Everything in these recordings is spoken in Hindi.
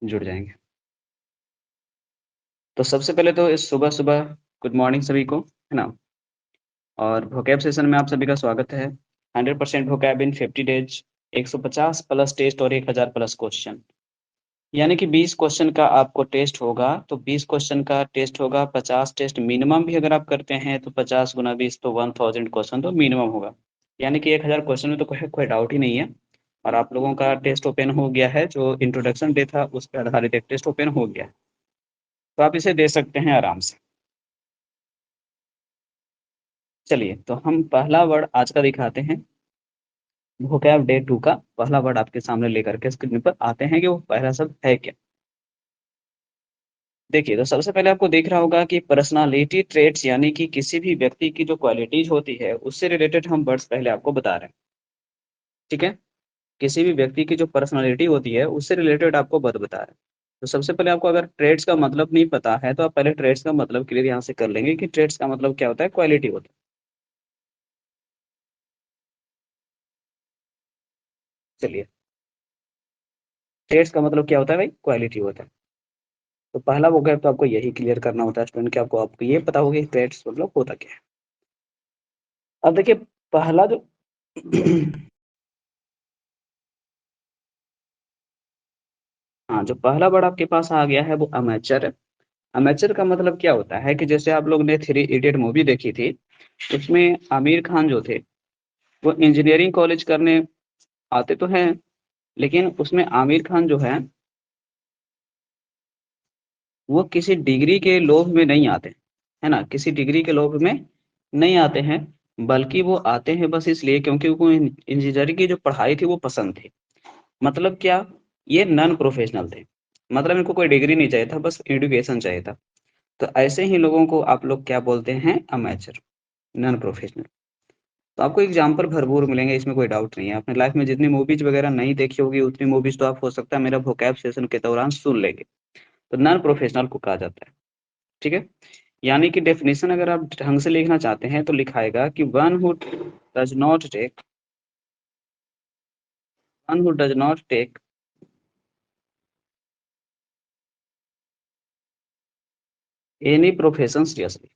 जुड़ जाएँगे। तो सबसे पहले तो इस सुबह-सुबह गुड मॉर्निंग सभी को, है ना? और वोकैब सेशन में आप सभी का स्वागत है। 100% वोकैब इन 50 डेज़, 150 प्लस टेस्ट और 1000 प्लस क्वेश्चन। यानी कि 20 क्वेश्चन का आपको टेस्ट होगा, तो 20 क्वेश्चन का टेस्ट होगा, 50 टेस्ट मिनिमम भी अगर आप करते हैं, तो 50 गुना 20 तो 1000 क्वेश्चन तो मिनिमम होगा। यानी कि 1000 क्वेश्चन में तो कोई कोई डाउट ही नहीं है। और आप लोगों का टेस्ट ओपन हो गया है, जो इंट्रोडक्शन डे था, उस पे आधारित एक टेस्ट ओपन हो गया है। तो आप इसे दे सकते हैं आराम से। चलिए, तो हम पहला वर्ड आज का दिखाते हैं। वोकैब डे 2 का पहला वर्ड आपके सामने लेकर के स्क्रीन पर आते हैं कि वो पहला शब्द है क्या? देखिए, तो सबसे पहले आपको दिख रहा होगा कि पर्सनैलिटी ट्रेट्स यानी कि किसी भी व्यक्ति की जो क्वालिटीज़ होती है, उससे रिलेटेड हम वर्ड्स पहले आपको बता रहे हैं, ठीक है? किसी भी व्यक्ति की जो पर्सनैलिटी होती है, उससे रिलेटेड आपको वर्ड बता रहे हैं। तो सबसे पहले आपको अगर ट्रेट्स का मतलब नहीं पता है, तो आप पहले ट्रेट्स का मतलब क्लियर यहाँ से कर लेंगे कि ट्रेट्स का मतलब क्या होता है? क्वालिटी होता है। चलिए, ट्रेट्स का मतलब क्या होता है भाई? क्वालिटी होता है। तो पहला वोकैब तो आपको यही क्लियर करना होता है स्टूडेंट कि आपको ये पता होगा कि ट्रेड्स मतलब होता क्या है। अब देखिए पहला जो हाँ, जो पहला वर्ड आपके पास आ गया है वो अमेचर है। अमेचर का मतलब क्या होता है कि जैसे आप लोग ने थ्री इडियट मूवी देखी थी, उसमें आमिर खान जो थे, वो इंजीनियरिंग कॉलेज करने आते तो हैं, लेकिन उसमें आमिर खान जो है, वो किसी डिग्री के लोभ में नहीं आते, है ना? किसी डिग्री के लोभ में नहीं आते हैं, बल्कि वो आते हैं बस इसलिए क्योंकि उनको इंजीनियरिंग की जो पढ़ाई थी वो पसंद थी। मतलब क्या? ये नॉन प्रोफेशनल थे। मतलब इनको कोई डिग्री नहीं चाहिए था, बस एजुकेशन चाहिए था। तो ऐसे ही लोगों को आप लोग क्या बोलते हैं? Amateur, non professional. तो आपको एग्जाम्पल भरपूर मिलेंगे, इसमें कोई डाउट नहीं है। अपने लाइफ में जितनी मूवीज वगैरह नहीं देखी होगी, उतनी मूवीज तो आप हो सकता है मेरा वोकैब सेशन के दौरान सुन लेंगे। तो नॉन प्रोफेशनल को कहा जाता है, ठीक है? यानी कि डेफिनेशन अगर आप ढंग से लिखना चाहते हैं तो लिखाएगा कि does not take one who does not take any profession seriously.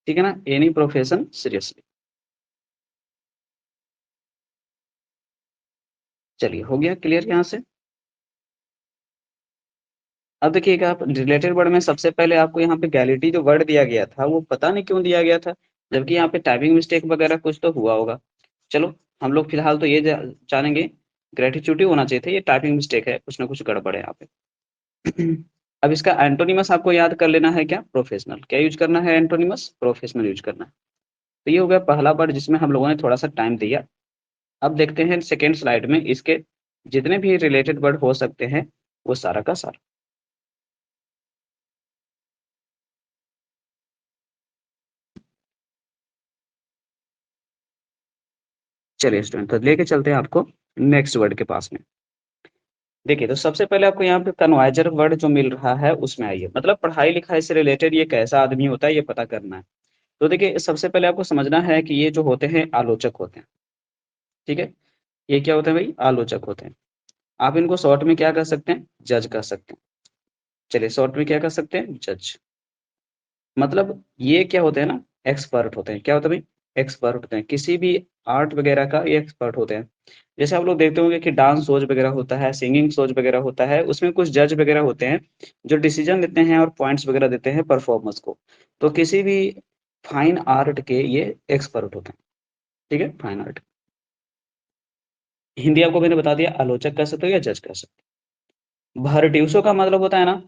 ठीक है ना? Any profession seriously. चलिए, हो गया क्लियर यहाँ से। अब देखिएगा आप रिलेटेड वर्ड में सबसे पहले आपको यहाँ पे गैलिटी जो वर्ड दिया गया था, वो पता नहीं क्यों दिया गया था, जबकि यहाँ पे टाइपिंग मिस्टेक वगैरह कुछ तो हुआ होगा। चलो, हम लोग फिलहाल तो ये जानेंगे, ग्रेटिट्यूड ही होना चाहिए था, ये टाइपिंग मिस्टेक है, कुछ ना कुछ गड़बड़ है यहाँ पे। अब इसका एंटोनिमस आपको याद कर लेना है क्या? प्रोफेशनल। क्या यूज करना है? एंटोनिमस प्रोफेशनल यूज करना है। तो ये हो गया पहला वर्ड जिसमें हम लोगों ने थोड़ा सा टाइम दिया। अब देखते हैं सेकेंड स्लाइड में इसके जितने भी रिलेटेड वर्ड हो सकते हैं, वो सारा का सारा। चलिए स्टूडेंट, तो लेके चलते हैं आपको नेक्स्ट वर्ड के पास में। देखिए, तो सबसे पहले आपको यहाँ पे कन्वाइजर वर्ड जो मिल रहा है उसमें आइए, मतलब पढ़ाई लिखाई से रिलेटेड ये कैसा आदमी होता है ये पता करना है। तो देखिए, सबसे पहले आपको समझना है कि ये जो होते हैं आलोचक होते हैं, ठीक है? ये क्या होते हैं भाई? आलोचक होते हैं। आप इनको शॉर्ट में क्या कर सकते हैं? जज कर सकते हैं। चलिए, शॉर्ट में क्या कर सकते हैं? जज। मतलब ये क्या होते हैं ना, एक्सपर्ट होते हैं। क्या होता है भाई? एक्सपर्ट होते हैं, किसी भी आर्ट वगैरह का ये एक्सपर्ट होते हैं। जैसे आप लोग देखते होंगे कि डांस शोज वगैरह होता है, सिंगिंग शोज वगैरह होता है, उसमें कुछ जज वगैरह होते हैं जो डिसीजन देते हैं और पॉइंट्स वगैरह देते हैं परफॉर्मेंस को। तो किसी भी फाइन आर्ट के ये एक्सपर्ट होते हैं, ठीक है? Fine art. हिंदी आपको मैंने बता दिया, आलोचक कह सकते हो या जज कह सकते हो। भरड्यूसो का मतलब होता है ना,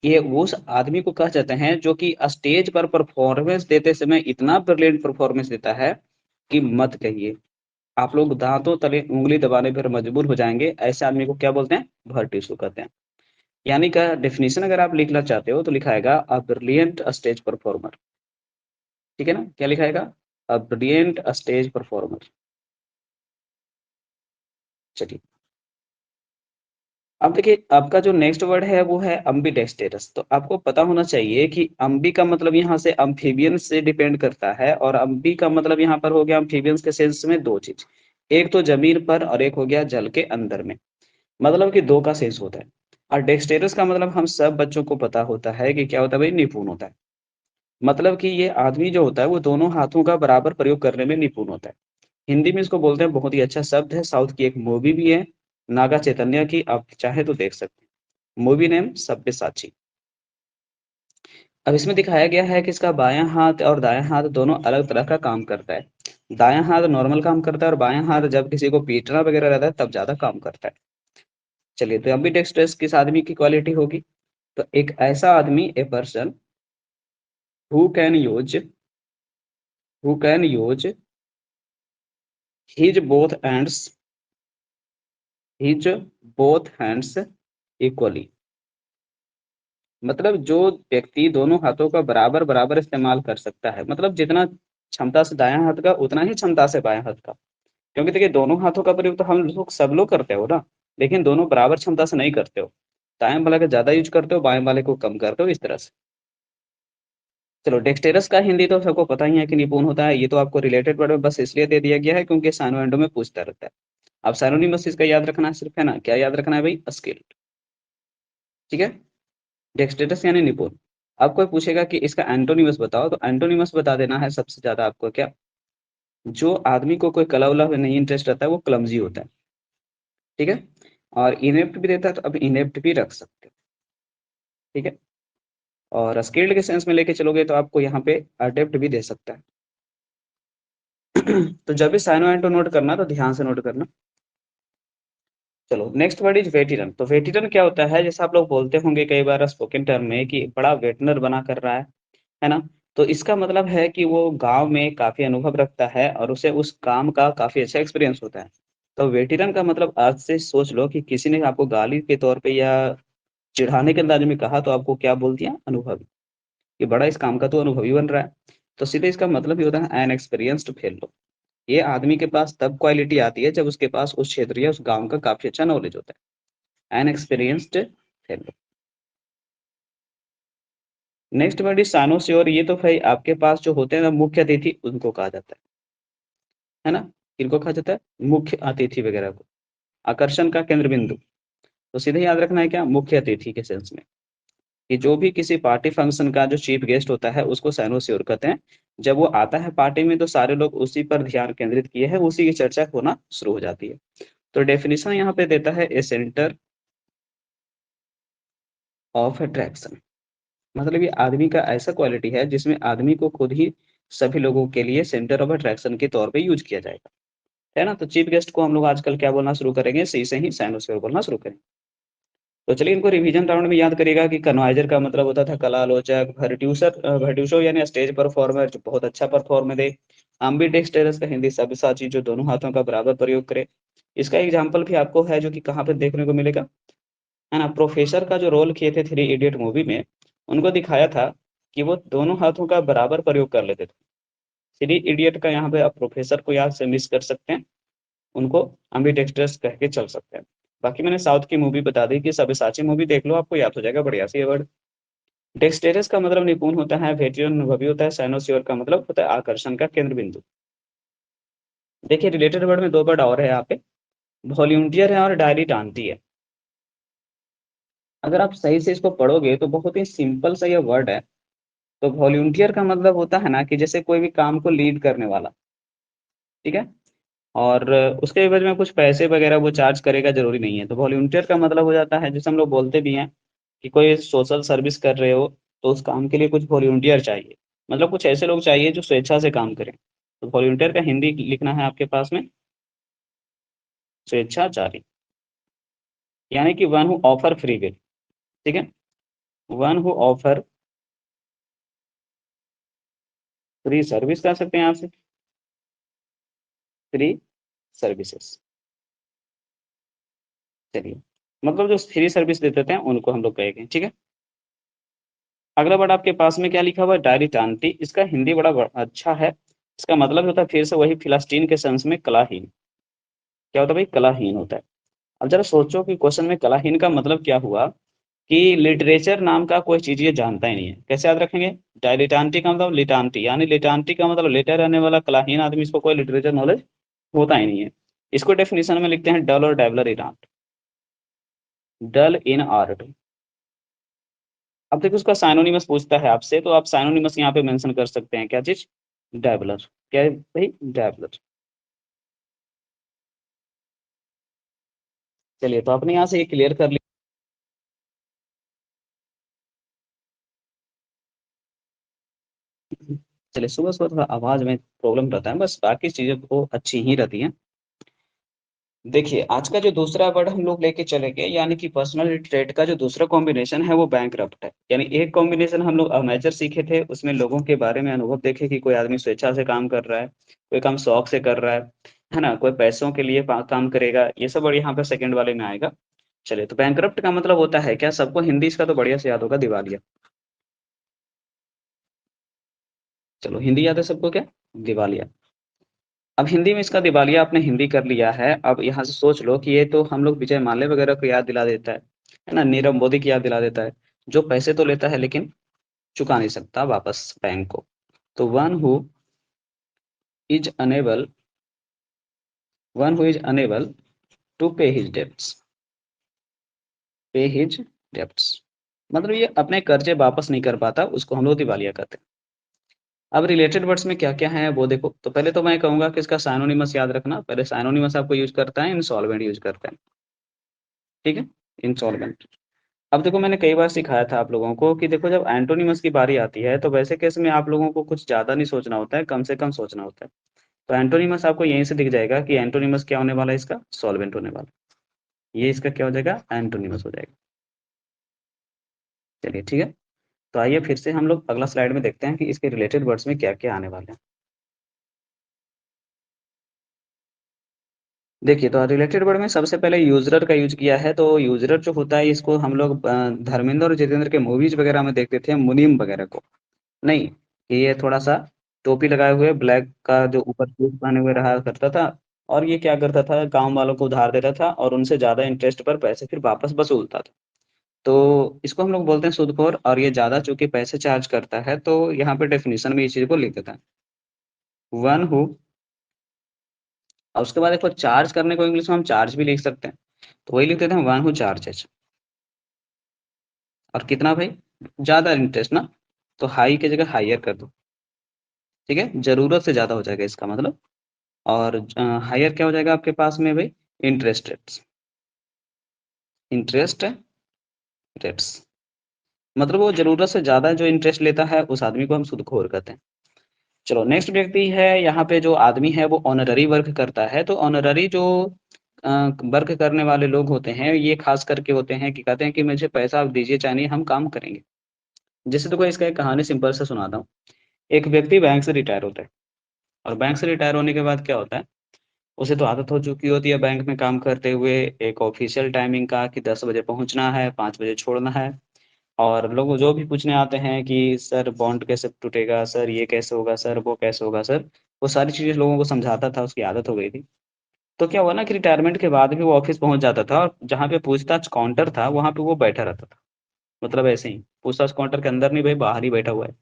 ये उस आदमी को कह जाते हैं जो कि स्टेज पर परफॉर्मेंस देते समय इतना ब्रिलियंट परफॉर्मेंस देता है कि मत कहिए। आप लोग दांतों तले उंगली दबाने पर मजबूर हो जाएंगे। ऐसे आदमी को क्या बोलते हैं? भरड्यूसो कहते हैं। यानी का डेफिनेशन अगर आप लिखना चाहते हो तो लिखाएगा अ ब्रिलियंट स्टेज परफॉर्मर। ठीक है ना? क्या लिखाएगा? A brilliant stage performer. चलिए, अब देखिए आपका जो नेक्स्ट वर्ड है वो है अम्बीडेक्स्टेरस। तो आपको पता होना चाहिए कि अम्बी का मतलब यहाँ से अम्फीबियन से डिपेंड करता है, और अम्बी का मतलब यहाँ पर हो गया अम्फीबियंस के सेंस में दो चीज। एक तो जमीन पर और एक हो गया जल के अंदर में, मतलब कि 2 का सेंस होता है। और डेक्स्टेरस का मतलब हम सब बच्चों को पता होता है कि क्या होता है भाई, निपुण होता है। मतलब कि ये आदमी जो होता है वो दोनों हाथों का बराबर प्रयोग करने में निपुण होता है। हिंदी में इसको बोलते हैं, बहुत ही अच्छा शब्द है, साउथ की एक मूवी भी है, नागा चैतन्य की, आप चाहे तो देख सकते हैं। Movie name Sabyasachi. अब इसमें दिखाया गया है कि इसका बायाँ हाथ और दायाँ हाथ दोनों अलग तरह का काम करता है। दायाँ हाथ नॉर्मल काम करता है और बायाँ हाथ जब किसी को पीटना वगैरह रहता है तब ज़्यादा काम करता है। चलिए, तो एम्बिडेक्स्ट्रस किस आदमी की क्वालिटी होगी? तो एक ऐसा आदमी, a person who can use who can use his both hands his both hands equally. मतलब जो व्यक्ति दोनों हाथों का बराबर बराबर इस्तेमाल कर सकता है, मतलब जितना क्षमता से दायां हाथ का उतना ही क्षमता से बायां हाथ का। क्योंकि देखिए दोनों हाथों का प्रयोग तो हम लोग सब लोग करते हो ना, लेकिन दोनों बराबर क्षमता से नहीं करते हो। दाएं वाले का ज्यादा यूज करते हो, बाएं वाले को कम करते हो, इस तरह से। चलो, डेक्सटेरस का हिंदी तो सबको पता ही है कि निपुण होता है। ये तो आपको रिलेटेड वर्ड में बस इसलिए दे दिया गया है क्योंकि साइनो एंडो में पूछता रहता है। अब साइनोनिमस इसका याद रखना है, सिर्फ है ना, क्या याद रखना है भाई, स्किल्ड। ठीक है, डेक्सटेरस यानी निपुण। अब कोई पूछेगा कि इसका एंटोनिमस बताओ, तो एंटोनिमस बता देना है सबसे ज्यादा आपको क्या, जो आदमी को कोई कला वला में नहीं इंटरेस्ट रहता है वो क्लमजी होता है। ठीक है, और इनेप्ट भी देता है, तो अब इनेप्ट भी रख सकते हो। ठीक है, और स्किल्ड के सेंस में लेके चलोगे तो आपको यहाँ पे अडेप्ट भी दे सकता है। तो जब भी साइनो एंटो नोट करना तो ध्यान से नोट करना। चलो, नेक्स्ट वर्ड इज वेटिरन। तो वेटिरन क्या होता है, जैसे आप लोग बोलते होंगे कई बार स्पोकन टर्म में कि बड़ा वेटनर बना कर रहा है ना। तो इसका मतलब है कि वो गांव में काफी अनुभव रखता है और उसे उस काम का काफी अच्छा एक्सपीरियंस होता है। तो वेटिरन का मतलब आज से सोच लो कि किसी ने आपको गाली के तौर पे या चिढ़ाने के अंदाज में कहा तो आपको क्या बोल दिया, अनुभवी। कि बड़ा इस काम का तो अनुभवी बन रहा है। तो सीधे इसका मतलब ये होता है एन एक्सपीरियंस्ड फेलो। ये आदमी के पास तब क्वालिटी आती है जब उसके पास उस क्षेत्र या उस गांव का काफी अच्छा नॉलेज होता है, an experienced fellow. Next word is connoisseur. ये तो भाई आपके पास जो होते हैं ना मुख्य अतिथि, उनको कहा जाता है ना। इनको कहा जाता है मुख्य अतिथि वगैरह को, आकर्षण का केंद्र बिंदु। तो सीधे याद रखना है क्या, मुख्य अतिथि के सेंस में, कि जो भी किसी पार्टी फंक्शन का जो चीफ गेस्ट होता है उसको साइनोसियोर कहते हैं। जब वो आता है पार्टी में तो सारे लोग उसी पर ध्यान केंद्रित किए हैं, उसी की चर्चा होना शुरू हो जाती है। तो डेफिनेशन यहाँ पे देता है ए सेंटर ऑफ अट्रैक्शन। मतलब ये आदमी का ऐसा क्वालिटी है जिसमें आदमी को खुद ही सभी लोगों के लिए सेंटर ऑफ अट्रैक्शन के तौर पे यूज किया जाएगा, है ना। तो चीफ गेस्ट को हम लोग आजकल क्या बोलना शुरू करेंगे, सी से ही साइनोसियोर बोलना शुरू करेंगे। तो चलिए इनको रिवीजन राउंड में याद करिएगा कि कन्वाइजर का मतलब होता था कला आलोचक, वर्ड्यूसर यानी स्टेज परफॉर्मर जो बहुत अच्छा परफॉर्म दे। एम्बिडेक्स्ट्रस का हिंदी सब्यसाची जो दोनों हाथों का बराबर प्रयोग करे। इसका एग्जाम्पल भी आपको है जो कि कहाँ पे देखने को मिलेगा, है ना। प्रोफेसर का जो रोल किए थे थ्री इडियट मूवी में, उनको दिखाया था कि वो दोनों हाथों का बराबर प्रयोग कर लेते थे। थ्री इडियट का यहाँ पे आप प्रोफेसर को याद से मिस कर सकते हैं, उनको एम्बिडेक्स्ट्रस कह के चल सकते हैं। बाकी मैंने साउथ की मूवी बता दी कि सब्यसाची मूवी देख लो, आपको याद हो जाएगा बढ़िया से ये वर्ड। डेक्सटेरस का मतलब निपुण होता है, वेटरन अनुभवी होता है, साइनोसियर का मतलब होता है आकर्षण का केंद्र बिंदु। देखिए रिलेटेड वर्ड में दो वर्ड और है यहाँ पे, वॉलंटियर है और डायरी टानती है। अगर आप सही से इसको पढ़ोगे तो बहुत ही सिंपल सा ये वर्ड है। तो वॉलंटियर का मतलब होता है ना कि जैसे कोई भी काम को लीड करने वाला। ठीक है, और उसके एवज में कुछ पैसे वगैरह वो चार्ज करेगा जरूरी नहीं है। तो वॉलंटियर का मतलब हो जाता है, जैसे हम लोग बोलते भी हैं कि कोई सोशल सर्विस कर रहे हो तो उस काम के लिए कुछ वॉलंटियर चाहिए, मतलब कुछ ऐसे लोग चाहिए जो स्वेच्छा से काम करें। तो वॉलंटियर का हिंदी लिखना है आपके पास में, स्वेच्छाचारी, यानी कि one who offer free will. ठीक है, one who offer free service कह सकते हैं आप से, फ्री सर्विसेज। चलिए, मतलब जो फ्री सर्विस देते थे उनको हम लोग कहेंगे। ठीक है, अगला वर्ड आपके पास में क्या लिखा हुआ है, डायरी टानती। इसका हिंदी अच्छा है। इसका मतलब होता है फिर से वही फिलिस्तीन के सेंस में कलाहीन। क्या होता है भाई, कलाहीन होता है। अब जरा सोचो कि क्वेश्चन में कलाहीन का मतलब क्या हुआ, कि लिटरेचर नाम का कोई चीज ये जानता ही नहीं है। कैसे याद रखेंगे, डायलिटांटी का मतलब लिटांटी, यानी लिटांटी का मतलब लेटर रहने वाला कलाहीन आदमी, इसको कोई लिटरेचर नॉलेज होता ही नहीं है। इसको डेफिनेशन में लिखते हैं डल और डेवलर इराट, डल इन आर्ट। अब देखो उसका साइनोनिमस पूछता है आपसे, तो आप साइनोनिमस यहाँ पे मेंशन कर सकते हैं, क्या चीज, डेवलर। क्या है भाई, डेवलर। चलिए तो आपने यहाँ से ये क्लियर कर लिया। चलिए, सुबह सुबह थोड़ा आवाज में प्रॉब्लम रहता है, बस बाकी चीजें तो अच्छी ही रहती हैं। देखिए आज का जो दूसरा वर्ड हम लोग लेके चलेंगे, यानी कि पर्सनल ट्रेट का जो दूसरा कॉम्बिनेशन है वो बैंकरप्ट है। यानी एक कॉम्बिनेशन हम लोग अमेचर सीखे थे, उसमें लोगों के बारे में अनुभव देखे कि कोई आदमी स्वेच्छा से काम कर रहा है, कोई काम शौक से कर रहा है ना, कोई पैसों के लिए काम करेगा, ये सब और यहाँ पे सेकंड वाले में आएगा। चलिए, तो बैंकरप्ट का मतलब होता है क्या, सबको हिंदी इसका तो बढ़िया से याद होगा, दिवालिया। चलो हिंदी याद है सबको, क्या, दिवालिया। अब हिंदी में इसका दिवालिया आपने हिंदी कर लिया है, अब यहाँ से सोच लो कि ये तो हम लोग विजय माल्या वगैरह को याद दिला देता है ना, नीरव मोदी की याद दिला देता है, जो पैसे तो लेता है लेकिन चुका नहीं सकता वापस बैंक को। तो is unable one who is unable to pay his debts, pay his debts, मतलब ये अपने कर्जे वापस नहीं कर पाता, उसको हम लोग दिवालिया कहते हैं। अब रिलेटेड वर्ड्स में क्या क्या है वो देखो, तो पहले तो मैं कहूंगा कि इसका साइनोनिमस याद रखना, पहले साइनोनिमस आपको यूज करता है इंसॉल्वेंट यूज करता है, ठीक है, इंसॉल्वेंट। अब देखो मैंने कई बार सिखाया था आप लोगों को कि देखो जब एंटोनिमस की बारी आती है तो वैसे केस में आप लोगों को कुछ ज्यादा नहीं सोचना होता है, कम से कम सोचना होता है। तो एंटोनिमस आपको यहीं से दिख जाएगा कि एंटोनिमस क्या होने वाला है, इसका सॉल्वेंट होने वाला है। ये इसका क्या हो जाएगा, एंटोनिमस हो जाएगा। चलिए ठीक है, तो आइए फिर से हम लोग अगला स्लाइड में देखते हैं कि इसके रिलेटेड वर्ड्स में क्या क्या आने वाले हैं। देखिए, तो रिलेटेड वर्ड में सबसे पहले यूजरर का यूज किया है, तो यूजरर जो होता है इसको हम लोग धर्मेंद्र और जितेंद्र के मूवीज वगैरह में देखते थे, मुनीम वगैरह को। नहीं, कि ये थोड़ा सा टोपी लगाए हुए ब्लैक का जो ऊपर सूट पहने हुए रहा करता था, और ये क्या करता था, गांव वालों को उधार देता था और उनसे ज्यादा इंटरेस्ट पर पैसे फिर वापस वसूलता था। तो इसको हम लोग बोलते हैं सूदखोर, और ये ज्यादा चूंकि पैसे चार्ज करता है, तो यहाँ पे डेफिनेशन में इस चीज को लिख देता है, वन हु। और उसके बाद देखो चार्ज करने को इंग्लिश में हम चार्ज भी लिख सकते हैं, तो वही लिख देते हैं, वन हु चार्जेस। और कितना भाई, ज्यादा इंटरेस्ट ना, तो हाई की जगह हायर कर दो, ठीक है, जरूरत से ज्यादा हो जाएगा इसका मतलब। और हायर क्या हो जाएगा आपके पास में भाई, इंटरेस्ट रेट्स, इंटरेस्ट रेट्स, मतलब वो जरूरत से ज्यादा जो इंटरेस्ट लेता है उस आदमी को हम सूदखोर कहते हैं। चलो नेक्स्ट व्यक्ति है, यहाँ पे जो आदमी है वो ऑनररी वर्क करता है, तो ऑनररी जो वर्क करने वाले लोग होते हैं ये खास करके होते हैं कि कहते हैं कि मुझे पैसा आप दीजिए चाहे नहीं, हम काम करेंगे। जैसे तो कोई इसका एक कहानी सिंपल से सुनाता हूँ। एक व्यक्ति बैंक से रिटायर होता है, और बैंक से रिटायर होने के बाद क्या होता है, उसे तो आदत हो चुकी होती है बैंक में काम करते हुए, एक ऑफिशियल टाइमिंग का कि 10 बजे पहुंचना है, 5 बजे छोड़ना है। और लोग जो भी पूछने आते हैं कि सर बॉन्ड कैसे टूटेगा, सर ये कैसे होगा, सर वो कैसे होगा सर, वो सारी चीजें लोगों को समझाता था, उसकी आदत हो गई थी। तो क्या हुआ ना कि रिटायरमेंट के बाद भी वो ऑफिस पहुंच जाता था, और जहाँ पे पूछताछ काउंटर था वहां पे वो बैठा रहता था, मतलब ऐसे ही पूछताछ काउंटर के अंदर नहीं भाई, बाहर ही बैठा हुआ है।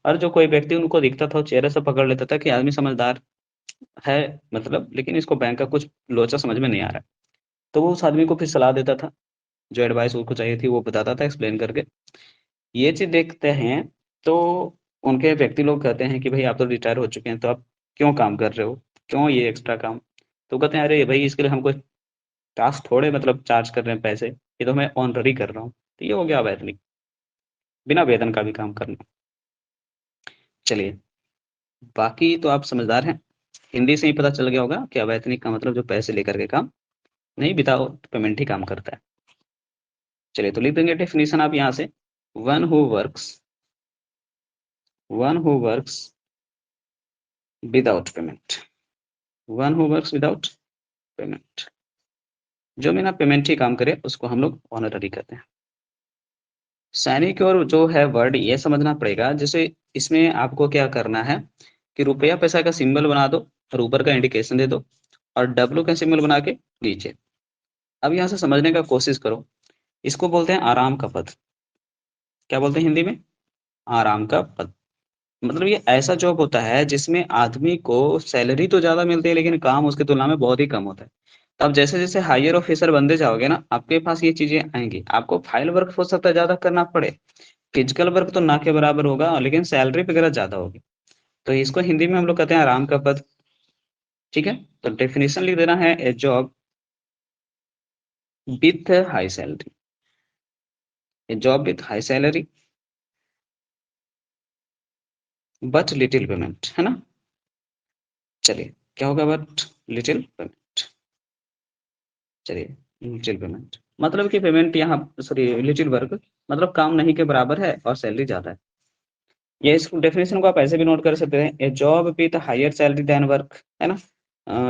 और जो कोई व्यक्ति उनको दिखता था वो चेहरे से पकड़ लेता था कि आदमी समझदार है, मतलब लेकिन इसको बैंक का कुछ लोचा समझ में नहीं आ रहा है। तो वो उस आदमी को फिर सलाह देता था, जो एडवाइस उसको चाहिए थी वो बताता था एक्सप्लेन करके। ये चीज देखते हैं, तो उनके व्यक्ति लोग कहते हैं कि भाई आप तो रिटायर हो चुके हैं, तो आप क्यों काम कर रहे हो, क्यों ये एक्स्ट्रा काम। तो कहते हैं अरे भाई इसके लिए हमको टास्क थोड़े मतलब चार्ज कर रहे हैं पैसे, ये तो मैं ऑनररी कर रहा हूँ, तो ये हो गया अवैतनिक, बिना वेतन का भी काम करना। चलिए, बाकी तो आप समझदार हैं, हिंदी से ही पता चल गया होगा कि अवैतनिक का मतलब जो पैसे लेकर के काम नहीं, विदाउट पेमेंट ही काम करता है। चलिए, तो लिख देंगे डेफिनेशन आप यहाँ से, one who works one who works without payment, one who works without payment, जो बिना पेमेंट ही काम करे उसको हम लोग ऑनररी कहते हैं। सैनिक और जो है वर्ड ये समझना पड़ेगा, जैसे इसमें आपको क्या करना है कि रुपया पैसा का सिंबल बना दो और ऊपर का इंडिकेशन दे दो, और डब्लू का सिंबल बना के नीचे। अब यहाँ से समझने का कोशिश करो, इसको बोलते हैं आराम का पद। क्या बोलते हैं हिंदी में, आराम का पद। मतलब ये ऐसा जॉब होता है जिसमें आदमी को सैलरी तो ज़्यादा मिलती है लेकिन काम उसकी तुलना में बहुत ही कम होता है। तो आप जैसे-जैसे हायर ऑफिसर बनते जाओगे ना, आपके पास ये चीज़ें आएँगी। आपको फाइल वर्क हो सकता है ज़्यादा करना पड़े, फिजिकल वर्क तो ना के बराबर होगा लेकिन सैलरी वगैरह ज़्यादा होगी। तो इसको हिंदी में हम लोग कहते हैं आराम का पद, ठीक है? तो डेफिनिशन लिख देना है ए job with high salary, A job with high salary but little payment, है ना? चलिए, क्या होगा बट लिटिल पेमेंट? चलिए, लिटिल पेमेंट मतलब कि पेमेंट यहाँ सॉरी लिटिल वर्क मतलब काम नहीं के बराबर है और सैलरी ज़्यादा है। या इस डेफिनेशन को आप ऐसे भी नोट कर सकते हैं, a job with higher salary than work, है ना?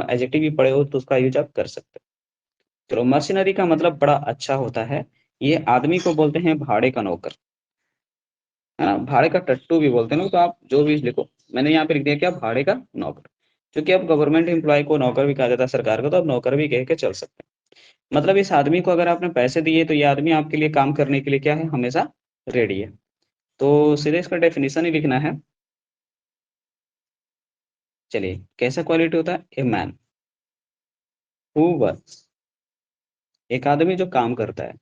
एडजेक्टिव भी पढ़े हो तो उसका यूज़ आप कर सकते हैं। चलो मर्सिनरी का मतलब बड़ा अच्छा होता है, ये आदमी को बोलते हैं भाड़े का नौकर, है ना? भाड़े का टट्टू भी बोलते हैं ना, तो आप जो भी लिखो, मैंने यहाँ पे लिख दिया क्या भाड़े का नौकर, क्योंकि अब गवर्नमेंट एम्प्लॉयी को नौकर भी कहा जाता है सरकार को, तो आप नौकर भी कह के चल सकते हैं। मतलब इस आदमी को अगर आपने पैसे दिए तो ये आदमी आपके लिए काम करने के लिए क्या है, हमेशा रेडी है। तो सीधे इसका डेफिनिशन ही लिखना है। चलिए, कैसा क्वालिटी होता है? ए मैन हू वर्क्स, एक आदमी जो काम करता है,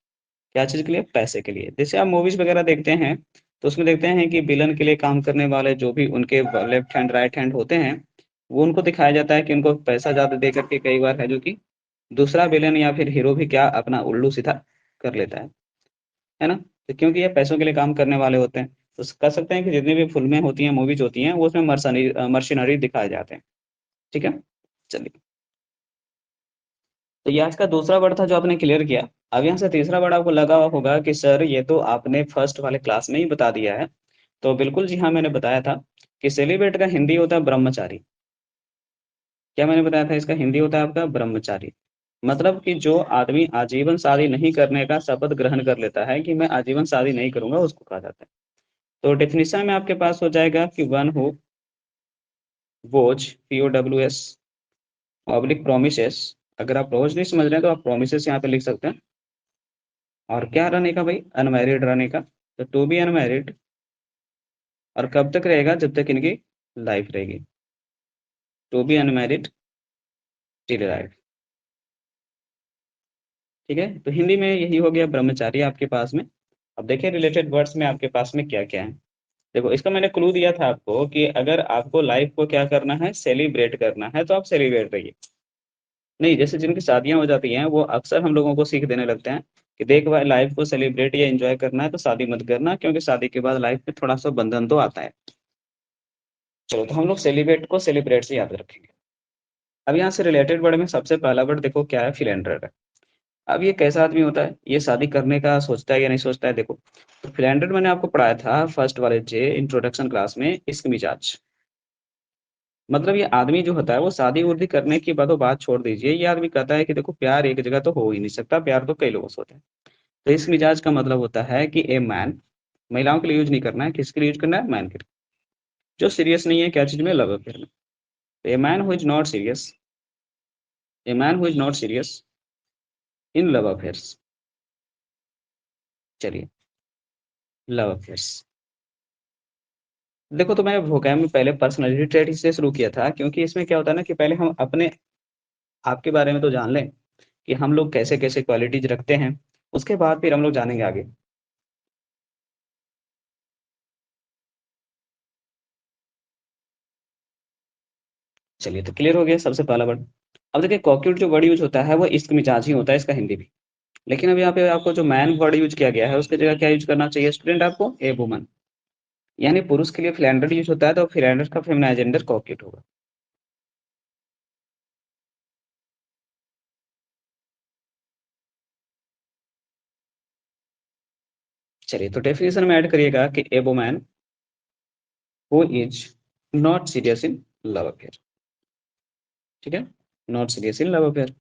क्या चीज़ के लिए? पैसे के लिए। जैसे आप मूवीज़ वगैरह देखते हैं, तो उसमें देखते हैं कि विलन के लिए काम करने वाले जो भी उनके लेफ्ट हैंड, राइट हैंड होते हैं, वो उनको दिखाया जाता है कि उनको पैसा ज़्यादा दे कर के कई बार है जो कि दूसरा विलेन या फिर हीरो भी क्या अपना उल्लू सीधा कर लेता है ना? तो क्योंकि ये पैसों के लिए काम करने वाले होते हैं, तो कह सकते हैं कि जितनी भी फ़िल्में होती हैं, मूवीज़ होती हैं, वो उसमें मर्सिनरी दिखाए जाते हैं। ठीक है? चलिए, तो ये आज का दूसरा वर्ड था जो आपने क्लियर किया। अब यहाँ से तीसरा वर्ड आपको लगा होगा कि सर ये तो आपने फर्स्ट वाले क्लास में ही बता दिया है। तो बिल्कुल जी हाँ, मैंने बताया था कि सेलिब्रेट का हिंदी होता है ब्रह्मचारी। क्या मैंने बताया था इसका हिंदी होता है आपका ब्रह्मचारी। मतलब कि जो आदमी आजीवन शादी नहीं करने का शपथ ग्रहण कर लेता है कि मैं आजीवन शादी नहीं करूँगा, उसको कहा जाता है। तो डेफिनिशन में आपके पास हो जाएगा कि one who was POWS public promises. अगर आप रोज़ नहीं समझ रहे हैं तो आप प्रोमिसेस यहाँ पे लिख सकते हैं। और क्या रहने का भाई? अनमैरिड रहने का। तो टू बी अनमैरिड और कब तक रहेगा? जब तक इनकी लाइफ रहेगी। To be unmarried till life. ठीक है? तो हिंदी में यही हो गया ब्रह्मचारी आपके पास में। अब देखिए रिलेटेड वर्ड्स में आपके पास में क्या-क्या है। देखो इसका मैंने क्लू दिया था आपको कि अगर आपको लाइफ को क्या करना है? सेलिब्रेट करना है, तो आप सेलिब्रेट रहिए। नहीं, जैसे जिनकी शादियाँ हो जाती हैं, वो अक्सर हम लोगों को सीख देने लगते हैं कि देख भाई लाइफ को सेलिब्रेट या एन्जॉय करना है तो शादी मत करना क्योंकि शादी के बाद लाइफ में थोड़ा-सा बंधन तो आता है। चलो तो हम लोग सेलिब्रेट को सेलिब्रेट से याद रखेंगे। अब यहाँ से रिलेटेड वर्ड में सबसे पहला वर्ड देखो क्या है? फिलैंडर है। अब ये कैसा आदमी होता है? ये शादी करने का सोचता है या नहीं सोचता है? देखो, तो फिलैंडर मैंने आपको पढ़ाया था फर्स्ट वाले इंट्रोडक्शन क्लास में इश्क मिजाज। मतलब ये आदमी जो होता है वो शादी-वादी करने की बात छोड़ दीजिए। ये आदमी कहता है कि देखो प्यार एक जगह तो हो ही नहीं सकता, प्यार तो कई लोगों से होता है। तो इस मिजाज का मतलब होता है कि ए मैन, महिलाओं के लिए यूज़ नहीं करना है, किसके लिए यूज़ करना है? मैन के लिए। जो सीरियस नहीं है क्या चीज़ में? लव अफेयर में। तो ए man who is not serious, A man who is not serious in love affairs. चलिए, लव अफेयर्स। देखो तो मैंने वोकैब में पहले पर्सनैलिटी ट्रेट से शुरू किया था क्योंकि इसमें क्या होता है ना कि पहले हम अपने आपके बारे में तो जान लें कि हम लोग कैसे-कैसे क्वालिटीज़ रखते हैं, उसके बाद फिर हम लोग जानेंगे आगे। चलिए तो क्लियर हो गया सबसे पहला वर्ड। अब देखिए कॉक्यूट जो वर्ड यूज़ होता है वो इश्क मिजाज ही होता है इसका हिंदी भी। लेकिन अब यहाँ पे आपको जो मैन वर्ड यूज़ किया गया है उसकी जगह क्या यूज़ करना चाहिए स्टूडेंट आपको? A woman. यानी पुरुष के लिए फिलैंडर यूज़ होता है तो फिलैंडर का फेमिनाइज़ जेंडर कॉक्यूट होगा। चलिए तो डेफिनिशन में ऐड करिएगा कि a woman who is not serious in love affair. ठीक है? Not serious in love affair.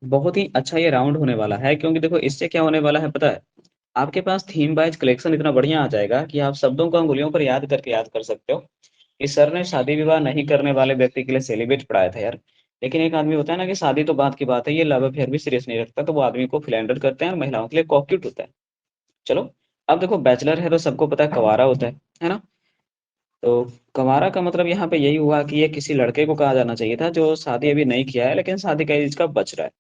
बहुत ही अच्छा ये राउंड होने वाला है क्योंकि देखो इससे क्या होने वाला है पता है? आपके पास थीम वाइज़ कलेक्शन इतना बढ़िया आ जाएगा कि आप शब्दों को अंगुलियों पर याद कर सकते हो कि सर ने शादी-विवाह नहीं करने वाले व्यक्ति के लिए सेलिब्रेट पढ़ाया था यार। लेकिन एक आदमी होता है ना कि शादी तो बात की बात है, ये लव अफेयर भी सीरियस नहीं रखता, तो वो आदमी को फिलैंडर करते हैं और महिलाओं के लिए कॉक्यूट होता है। चलो, अब देखो बैचलर है तो सबको पता है कवारा होता है ना? तो कवारा का मतलब यहाँ पे यही हुआ कि ये किसी लड़के को कहा जाना चाहिए था जो शादी अभी नहीं किया है लेकिन शादी का एज का बच रहा है,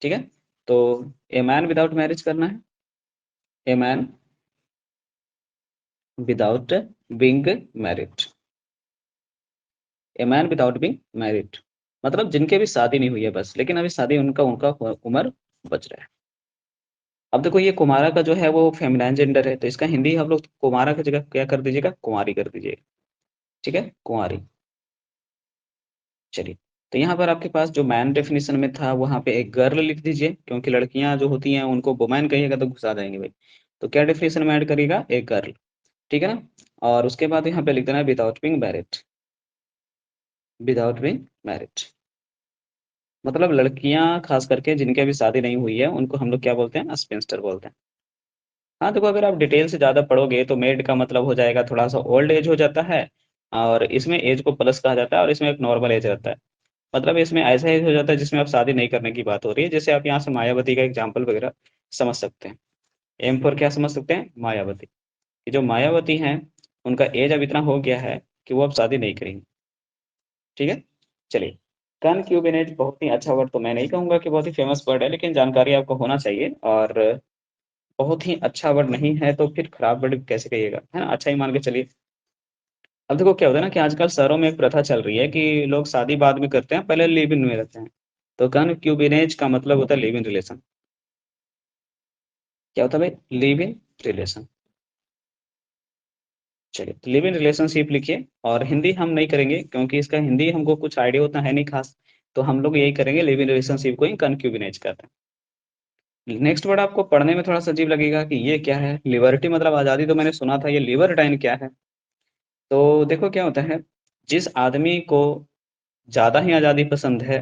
ठीक है? तो ए मैन विदाउट मैरिज करना है, a man without being married, a man without being married, मतलब जिनके भी शादी नहीं हुई है बस, लेकिन अभी शादी उनका उनका उम्र बच रहा है। अब देखो ये कुमारा का जो है वो फेमिनाइन जेंडर है, तो इसका हिंदी हम लोग कुमारा की जगह क्या कर दीजिएगा, कुंवारी कर दीजिएगा, ठीक है, कुंवारी। चलिए, तो यहाँ पर आपके पास जो मैन डेफिनेशन में था वहाँ पे एक गर्ल लिख दीजिए, क्योंकि लड़कियां जो होती हैं उनको वुमेन कहिएगा तो घुसा जाएंगे भाई। तो क्या डेफिनेशन में ऐड करिएगा, एक गर्ल, ठीक है ना? और उसके बाद यहाँ पे लिख देना without being married, without being married, मतलब लड़कियां खास करके जिनकी अभी शादी नहीं हुई है उनको हम लोग क्या बोलते हैं, स्पिंस्टर बोलते हैं। हाँ देखो, अगर आप डिटेल से ज़्यादा पढ़ोगे तो मेड का मतलब हो जाएगा थोड़ा सा ओल्ड एज हो जाता है, और इसमें एज को प्लस कहा जाता है, और इसमें एक नॉर्मल एज रहता है। मतलब इसमें ऐसा एज हो जाता है जिसमें आप शादी नहीं करने की बात हो रही है, जैसे आप यहाँ से मायावती का एग्जाम्पल वगैरह समझ सकते हैं। एम फॉर क्या समझ सकते हैं, मायावती, कि जो मायावती हैं उनका एज अब इतना हो गया है कि वो अब शादी नहीं करेंगी, ठीक है? चलिए, कनक्यूबिनेट बहुत ही अच्छा वर्ड तो मैं नहीं कहूँगा कि बहुत ही फेमस वर्ड है, लेकिन जानकारी आपको होना चाहिए, और बहुत ही अच्छा वर्ड नहीं है तो फिर खराब वर्ड कैसे कहिएगा, है ना? अच्छा ही मान के चलिए। अब देखो क्या होता है ना कि आजकल शहरों में एक प्रथा चल रही है कि लोग शादी बाद में करते हैं, पहले लिव इन में रहते हैं। तो कनक्यूबिनेज का मतलब होता है लिव इन रिलेशन। क्या होता है भाई, लिव इन रिलेशन। चलिए, तो लिव इन रिलेशनशिप लिखिए, और हिंदी हम नहीं करेंगे क्योंकि इसका हिंदी हमको कुछ आइडिया होता है नहीं खास, तो हम लोग यही करेंगे, लिव इन रिलेशनशिप को ही कनक्यूबिनेज कहते हैं। नेक्स्ट वर्ड आपको पढ़ने में थोड़ा सा अजीब लगेगा कि ये क्या है, लिबर्टी मतलब आज़ादी, तो मैंने सुना था, ये लिबर्टाइन क्या है? तो देखो क्या होता है, जिस आदमी को ज़्यादा ही आज़ादी पसंद है,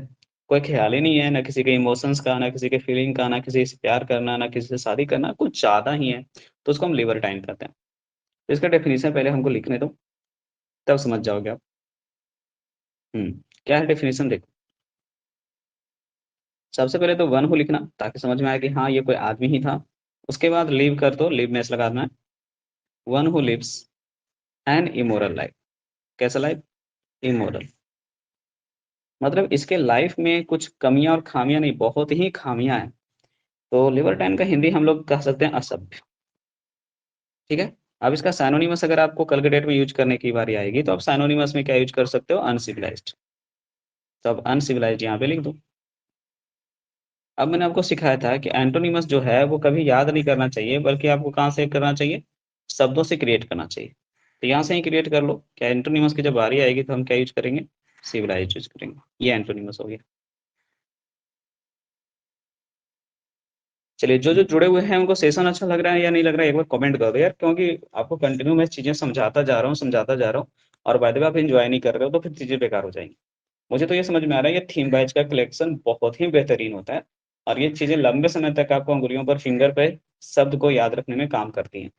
कोई ख़्याल ही नहीं है ना किसी के इमोशंस का, ना किसी के फीलिंग का, ना किसी से प्यार करना, ना किसी से शादी करना, कुछ ज़्यादा ही है, तो उसको हम लिबर्टाइन कहते हैं। तो इसका डेफिनेशन पहले हमको लिखने दो, तब समझ जाओगे आप। हुँ, क्या है डेफिनेशन देखो। सबसे पहले तो वन हू लिखना ताकि समझ में आए कि हाँ, ये कोई आदमी ही था। उसके बाद लिव कर दो, लिव में एस लगा देना है। One who lives an immoral life, कैसा लाइफ़? इमोरल, मतलब इसके लाइफ़ में कुछ कमियाँ और ख़ामियाँ नहीं, बहुत ही ख़ामियाँ हैं। तो लिबर्टाइन का हिंदी हम लोग कह सकते हैं असभ्य, ठीक है? अब इसका सिनोनिमस अगर आपको कल के डेट में यूज़ करने की बारी आएगी, तो आप सिनोनिमस में क्या यूज़ कर सकते हो, अनसिविलाइज़्ड। तो अब अनसिविलाइज़्ड यहाँ पे लिख दो। अब मैंने आपको सिखाया था कि एंटोनिमस जो है वो कभी याद नहीं करना चाहिए, बल्कि आपको कहाँ से करना चाहिए, शब्दों से क्रिएट करना चाहिए। तो यहाँ से ही क्रिएट कर लो। क्या एंटोनिमस की जब बारी आएगी तो हम क्या यूज़ करेंगे, सिविलाइज़्ड यूज़ करेंगे। ये एंटोनिमस हो गया। चलिए, जो-जो जुड़े हुए हैं उनको सेशन अच्छा लग रहा है या नहीं लग रहा है, एक बार कमेंट कर दो यार, क्योंकि आपको कंटिन्यू मैं चीज़ें समझाता जा रहा हूँ, समझाता जा रहा हूँ, और बाय द वे आप एन्जॉय नहीं कर रहे हो तो फिर चीज़ें बेकार हो जाएँगी। मुझे तो ये समझ में आ रहा है ये थीम बैच का कलेक्शन बहुत ही बेहतरीन होता है, और ये चीज़ें लंबे समय तक आपको उँगलियों पर, फिंगर पे शब्द को याद रखने में काम करती हैं।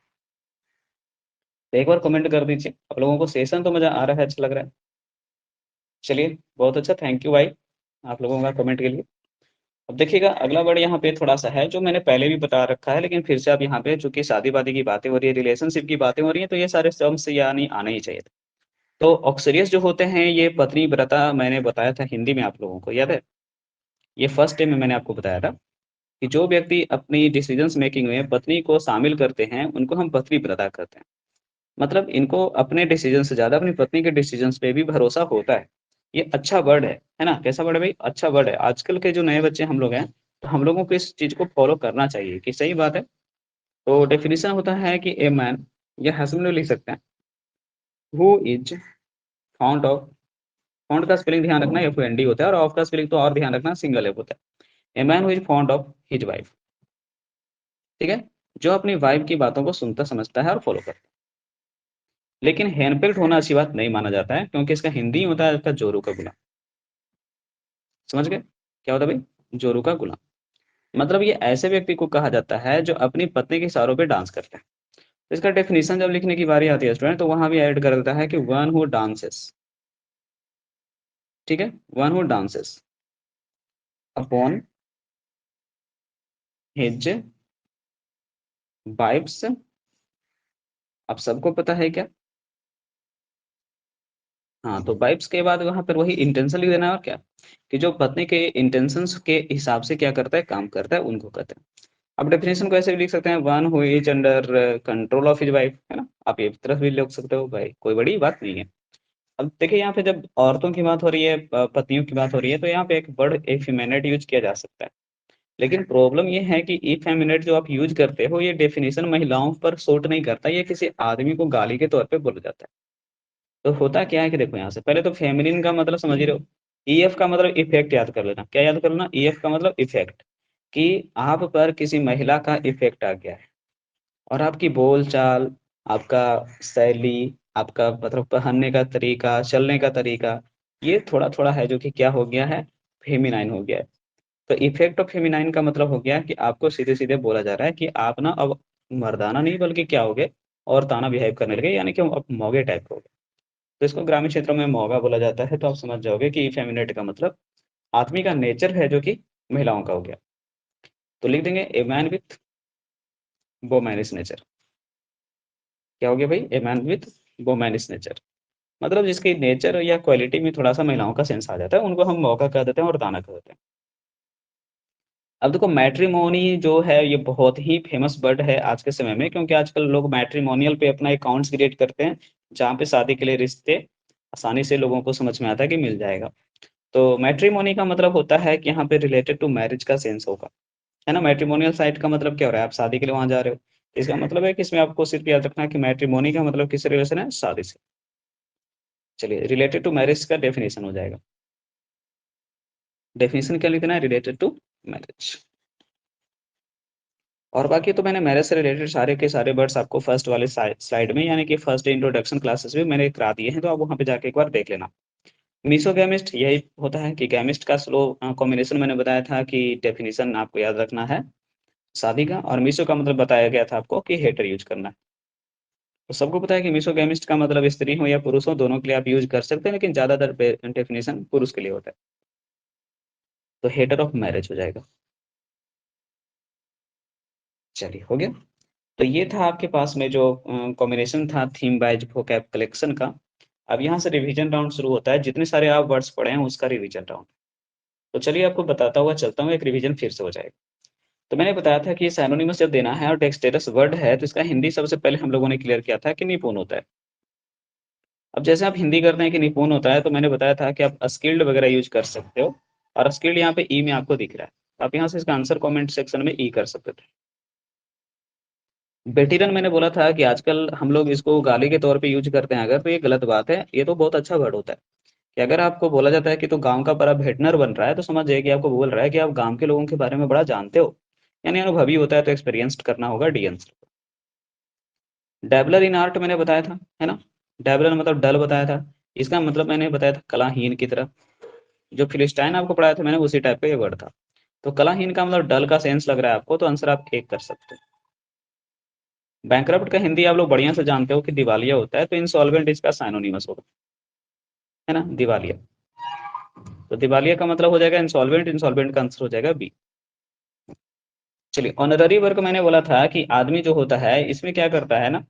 तो एक बार कमेंट कर दीजिए, आप लोगों को सेशन तो मज़ा आ रहा है, अच्छा लग रहा है। चलिए, बहुत अच्छा, थैंक यू भाई, आप लोगों का कमेंट के लिए। अब देखिएगा अगला वर्ड यहाँ पे थोड़ा-सा है जो मैंने पहले भी बता रखा है, लेकिन फिर से अब यहाँ पे चूँकि शादी-वादी की बातें हो रही है, रिलेशनशिप की बातें हो रही हैं, तो ये सारे टर्म्स यानी आना ही चाहिए था। तो ऑक्सोरियस जो होते हैं ये पतिव्रता मैंने बताया था हिंदी में आप लोगों को, याद है? ये फर्स्ट डे में मैंने आपको बताया था कि जो व्यक्ति अपनी डिसीजंस मेकिंग में पत्नी को शामिल करते हैं, उनको हम पतिव्रता कहते हैं। मतलब इनको अपने डिसीजन से ज़्यादा अपनी पत्नी के डिसीजंस पे भी भरोसा होता है। ये अच्छा वर्ड है ना? कैसा वर्ड है भाई? अच्छा वर्ड है। आजकल के जो नए बच्चे हम लोग हैं, तो हम लोगों को इस चीज़ को फ़ॉलो करना चाहिए कि सही बात है। तो डेफिनिशन होता है कि ए मैन, या हस्बैंड में लिख सकते हैं, हू इज़ फॉन्ड ऑफ, फॉन्ड का स्पेलिंग ध्यान रखना एफ-ओ-एन-डी होता है, और ऑफ का स्पेलिंग तो और ध्यान रखना, सिंगल एफ होता है। ए man who is fond of his wife, ठीक है? जो अपनी वाइफ की बातों को सुनता समझता है और फ़ॉलो करता है। लेकिन हैंडपिक्ड होना अच्छी बात नहीं माना जाता है, क्योंकि इसका हिंदी होता है इसका जोरू का गुलाम। समझ गए? क्या होता है भाई? जोरू का गुलाम। मतलब ये ऐसे व्यक्ति को कहा जाता है जो अपनी पत्नी के इशारों पे डांस करता है। तो इसका डेफिनिशन जब लिखने की बारी आती है स्टूडेंट, तो वहाँ भी ऐड कर देता है कि वन हू डांसेस, ठीक है? वन हू डांसेस अपॉन हिज वाइफ्स आप सबको पता है क्या? हाँ, तो वाइब्स के बाद वहाँ पर वही इंटेंशन लिख देना है और क्या, कि जो पत्नी के इंटेंशंस के हिसाब से क्या करता है, काम करता है, उनको कहते हैं। आप डेफिनेशन को ऐसे भी लिख सकते हैं, one who is under control of his wife, है ना? आप ये तरफ भी लिख सकते हो भाई, कोई बड़ी बात नहीं है। अब देखिए यहाँ पे जब औरतों की बात हो रही है, पत्नियों की बात हो रही है, तो यहाँ पे एक वर्ड इफेमिनेट यूज किया जा सकता है। लेकिन प्रॉब्लम ये है कि इफेमिनेट जो आप यूज करते हो, ये डेफिनेशन महिलाओं पर सूट नहीं करता, ये किसी आदमी को गाली के तौर पे बोला जाता है। तो होता क्या है कि देखो यहाँ से पहले तो फेमिनिन का मतलब समझ ही रहे हो। ईएफ का मतलब इफेक्ट याद कर लेना। क्या याद कर लेना? ईएफ का मतलब इफेक्ट, कि आप पर किसी महिला का इफेक्ट आ गया है, और आपकी बोलचाल, आपका शैली, आपका मतलब पहनने का तरीका, चलने का तरीका, ये थोड़ा-थोड़ा है जो कि क्या हो गया है, फेमिनाइन हो गया है। तो इफेक्ट ऑफ फेमिनाइन का मतलब हो गया कि आपको सीधे-सीधे बोला जा रहा है कि आप ना अब मर्दाना नहीं बल्कि क्या हो गए, औरताना बिहेव करने लगे, यानी कि अब मौगे टाइप के हो गए। तो इसको ग्रामीण क्षेत्रों में मौगा बोला जाता है, तो आप समझ जाओगे कि इफेमिनेट का मतलब आदमी का नेचर है जो कि महिलाओं का हो गया। तो लिख देंगे ए मैन विथ वोमैनिश नेचर। क्या हो गया भाई? ए मैन विथ वोमैनिश नेचर, मतलब जिसकी नेचर या क्वालिटी में थोड़ा-सा महिलाओं का सेंस आ जाता है, उनको हम मौगा कह देते हैं और दाना कह देते हैं। अब देखो मैट्रिमोनी जो है ये बहुत ही फेमस वर्ड है आज के समय में, क्योंकि आजकल लोग मैट्रिमोनियल पे अपना अकाउंट्स क्रिएट करते हैं, जहाँ पे शादी के लिए रिश्ते आसानी से लोगों को समझ में आता है कि मिल जाएगा। तो मैट्रिमोनी का मतलब होता है कि यहाँ पे रिलेटेड टू मैरिज का सेंस होगा, है ना? मैट्रिमोनियल साइट का मतलब क्या हो रहा है? आप शादी के लिए वहाँ जा रहे हो। इसका मतलब है कि इसमें आपको सिर्फ याद रखना है कि मैट्रिमोनी का मतलब किससे रिलेशन है? शादी से। चलिए रिलेटेड टू मैरिज का डेफिनिशन हो जाएगा। डेफिनिशन क्या लिखना है? Related to marriage. और बाकी तो मैंने मैरिज से रिलेटेड सारे के सारे वर्ड्स आपको फर्स्ट वाले स्लाइड में, यानी कि फर्स्ट इंट्रोडक्शन क्लासेस में मैंने करा दिए हैं, तो आप वहाँ पे जाके एक बार देख लेना। मीसोगैमिस्ट यही होता है कि गैमिस्ट का स्लो कॉम्बिनेशन मैंने बताया था कि डेफिनिशन आपको याद रखना है शादी का, और मीसो का मतलब बताया गया था आपको कि हेटर यूज करना है। तो सबको पता है कि मीसोगैमिस्ट का मतलब स्त्री हो या पुरुष हो, दोनों के लिए आप यूज कर सकते हैं, लेकिन ज्यादातर डेफिनेशन पुरुष के लिए होता है। तो हेटर ऑफ मैरिज हो जाएगा। चलिए हो गया। तो ये था आपके पास में जो कॉम्बिनेशन था थीम वाइज vocab कलेक्शन का। अब यहाँ से रिवीजन राउंड शुरू होता है, जितने सारे आप वर्ड्स पढ़े हैं उसका रिवीजन राउंड। तो चलिए आपको बताता हुआ चलता हूँ, एक रिवीजन फिर से हो जाएगा। तो मैंने बताया था कि सिनोनिमस जब देना है और डेक्स्टेरस वर्ड है, तो इसका हिंदी सबसे पहले हम लोगों ने क्लियर किया था कि निपुण होता है। अब जैसे आप हिंदी करते हैं कि निपुण होता है, तो मैंने बताया था कि आप स्किल्ड वगैरह यूज कर सकते हो, और स्किल्ड यहाँ पे ई में आपको दिख रहा है, तो आप यहाँ से इसका आंसर कमेंट सेक्शन में ई कर सकते थे। वेटेरन मैंने बोला था कि आजकल हम लोग इसको गाली के तौर पे यूज करते हैं अगर, तो ये गलत बात है, ये तो बहुत अच्छा वर्ड होता है। कि अगर आपको बोला जाता है कि तू गाँव का बड़ा भेटनर बन रहा है, तो समझ जाइए कि आपको बोल रहा है कि आप गाँव के लोगों के बारे में बड़ा जानते हो, यानी अनुभवी होता है, तो एक्सपीरियंस्ड करना होगा डी आंसर। डैबलर इन आर्ट मैंने बताया था, है ना? डैबलर मतलब डल बताया था। इसका मतलब मैंने बताया था कलाहीन की तरह। जो फिलिस्टाइन आपको पढ़ाया था मैंने, उसी टाइप का ये वर्ड था। तो कलाहीन का मतलब डल का सेंस लग रहा है आपको, तो आंसर आप एक कर सकते हो। बैंकरप्ट का हिंदी आप लोग बढ़िया से जानते हो कि दिवालिया होता है, तो इंसॉल्वेंट इसका साइनोनिमस होगा, है ना? दिवालिया। तो दिवालिया का मतलब हो जाएगा इंसॉल्वेंट, इंसॉल्वेंट का आंसर हो जाएगा बी। चलिए ऑनररी वर्क मैंने बोला था कि आदमी जो होता है इसमें क्या करता है ना,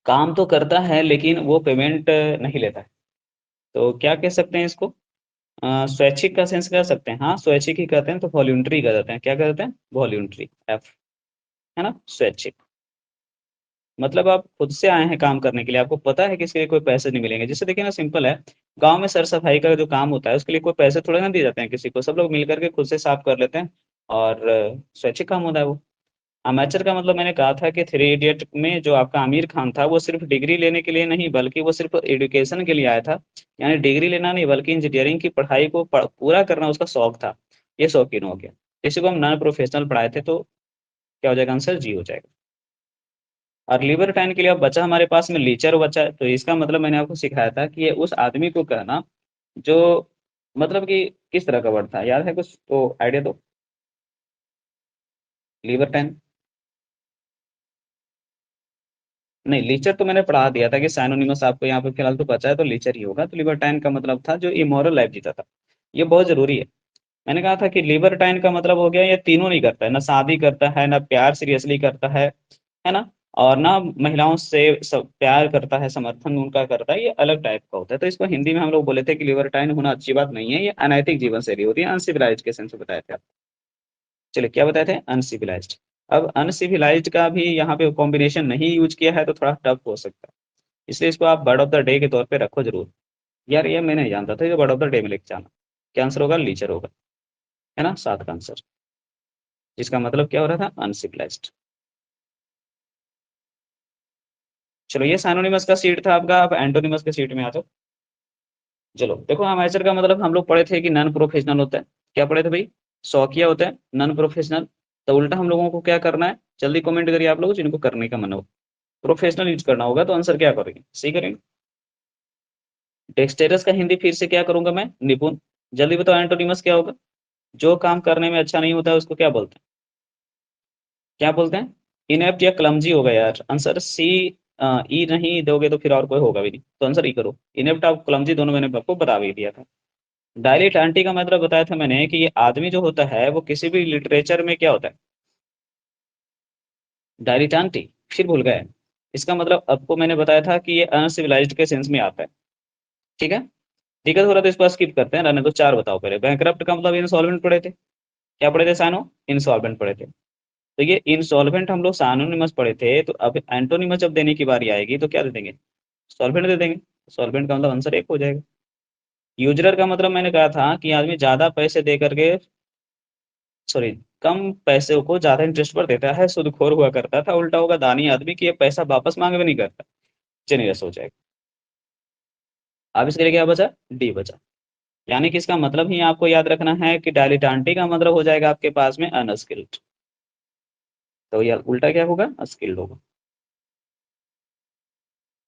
काम तो करता है लेकिन वो पेमेंट नहीं लेता है। तो क्या कह सकते हैं इसको? स्वैच्छिक का सेंस कह सकते हैं, हाँ स्वैच्छिक ही कहते हैं, तो वॉल्यूंटरी कह देते हैं। क्या कहते हैं? वॉल्यूंटरी, एफ, है ना? स्वैच्छिक मतलब आप खुद से आए हैं काम करने के लिए, आपको पता है कि इसके लिए कोई पैसे नहीं मिलेंगे। जैसे देखिए ना, सिंपल है, गांव में सर सफाई का जो काम होता है उसके लिए कोई पैसे थोड़े ना दिए जाते हैं किसी को, सब लोग मिल करके खुद से साफ कर लेते हैं, और स्वैच्छिक काम होता है वो। अमेचर का मतलब मैंने कहा था कि थ्री इडियट में जो आपका आमिर खान था, वो सिर्फ डिग्री लेने के लिए नहीं बल्कि वो सिर्फ एजुकेशन के लिए आया था, यानी डिग्री लेना नहीं बल्कि इंजीनियरिंग की पढ़ाई को पूरा करना उसका शौक था। ये शौकीन हो गया। किसी को हम नॉन प्रोफेशनल पढ़ाए थे, तो क्या हो जाएगा आंसर? जी हो जाएगा। और लिबर्टाइन के लिए अब बचा हमारे पास में लीचर बचा है, तो इसका मतलब मैंने आपको सिखाया था कि ये उस आदमी को कहना जो मतलब कि किस तरह का वर्ड था, याद है कुछ तो आइडिया दो। लिबर्टाइन नहीं, लीचर तो मैंने पढ़ा दिया था कि साइनोनिमस आपको यहाँ पे फिलहाल तो बचा है, तो लीचर ही होगा। तो लिबर्टाइन का मतलब था जो इमोरल लाइफ जीता था। ये बहुत जरूरी है। मैंने कहा था कि लिबर्टाइन का मतलब हो गया ये तीनों नहीं करता है, ना शादी करता है, ना प्यार सीरियसली करता है ना? और ना महिलाओं से सब प्यार करता है, समर्थन उनका करता है, ये अलग टाइप का होता है। तो इसको हिंदी में हम लोग बोले थे कि लिबर्टाइन होना अच्छी बात नहीं है, ये अनैतिक जीवन शैली होती है, अनसिविलाइज्ड के सेंस में बताए थे आप। चलिए क्या बताए थे, अनसिविलाइज्ड। अब अनसिविलाइज्ड का भी यहाँ पे कॉम्बिनेशन नहीं यूज किया है तो थोड़ा टफ हो सकता है, इसलिए इसको आप वर्ड ऑफ द डे के तौर पे रखो जरूर। यार ये मैं नहीं जानता था, ये वर्ड ऑफ द डे में लेके जाना। क्या आंसर होगा, लीचर होगा, है ना, 7 का आंसर, जिसका मतलब क्या हो रहा था, अनसिविलाइज्ड। चलो ये साइनोनिमस का सीट था आपका, अब एंटोनिमस के सीट में आ जाओ। चलो देखो, अमेचर का मतलब हम लोग पढ़े थे कि नॉन प्रोफेशनल होता है। क्या पढ़े थे भाई, शौकिया होता है, नॉन प्रोफेशनल। तो उल्टा हम लोगों को क्या करना है, जल्दी कमेंट करिए आप लोग जिनको करने का मन हो। प्रोफेशनल यूज करना होगा तो आंसर क्या करेंगे, सी करेंगे। डेक्सटेरस का हिंदी फिर से क्या करूंगा मैं, निपुण। जल्दी बताओ एंटोनिमस क्या होगा, जो काम करने में अच्छा नहीं होता है उसको क्या बोलते हैं, क्या बोलते हैं, इनेप्ट या क्लमजी होगा यार, आंसर सी। ई नहीं दोगे तो फिर और कोई होगा भी नहीं, तो आंसर ई करो। इनेप्ट और क्लमजी दोनों मैंने आपको बता भी दिया था। डायलिट का मतलब बताया था मैंने कि ये आदमी जो होता है वो किसी भी लिटरेचर में क्या होता है, डायलिटांटी, फिर भूल गए। इसका मतलब आपको मैंने बताया था कि ये अनसिविलाइज्ड के सेंस में आता है। ठीक है, दिक्कत हो रहा था, इसको स्किप करते हैं, रहने दो। चार बताओ पहले, बैंकरप्ट का मतलब इंसॉल्वेंट पढ़े थे, क्या पढ़े थे सानो, इंसॉल्वेंट पढ़े थे। तो ये इंसॉल्वेंट हम लोग सानोनिमस पढ़े थे, तो अब एंटोनिमस जब देने की बारी आएगी तो क्या दे देंगे, सॉल्वेंट दे देंगे। सॉल्वेंट का मतलब आंसर एक हो जाएगा। यूजरर का मतलब मैंने कहा था कि आदमी ज्यादा पैसे दे करके, सॉरी, कम पैसे को ज्यादा इंटरेस्ट पर देता है, सुदखोर हुआ करता था। उल्टा होगा दानी आदमी की ये पैसा वापस मांग भी नहीं करता। जेनियस हो जाएगा। अब इसके लिए क्या बचा, डी बचा। यानी कि इसका मतलब ही आपको याद रखना है कि डायलिटांटी का मतलब हो जाएगा आपके पास में अनस्किल्ड। तो यार उल्टा क्या होगा, स्किल्ड होगा।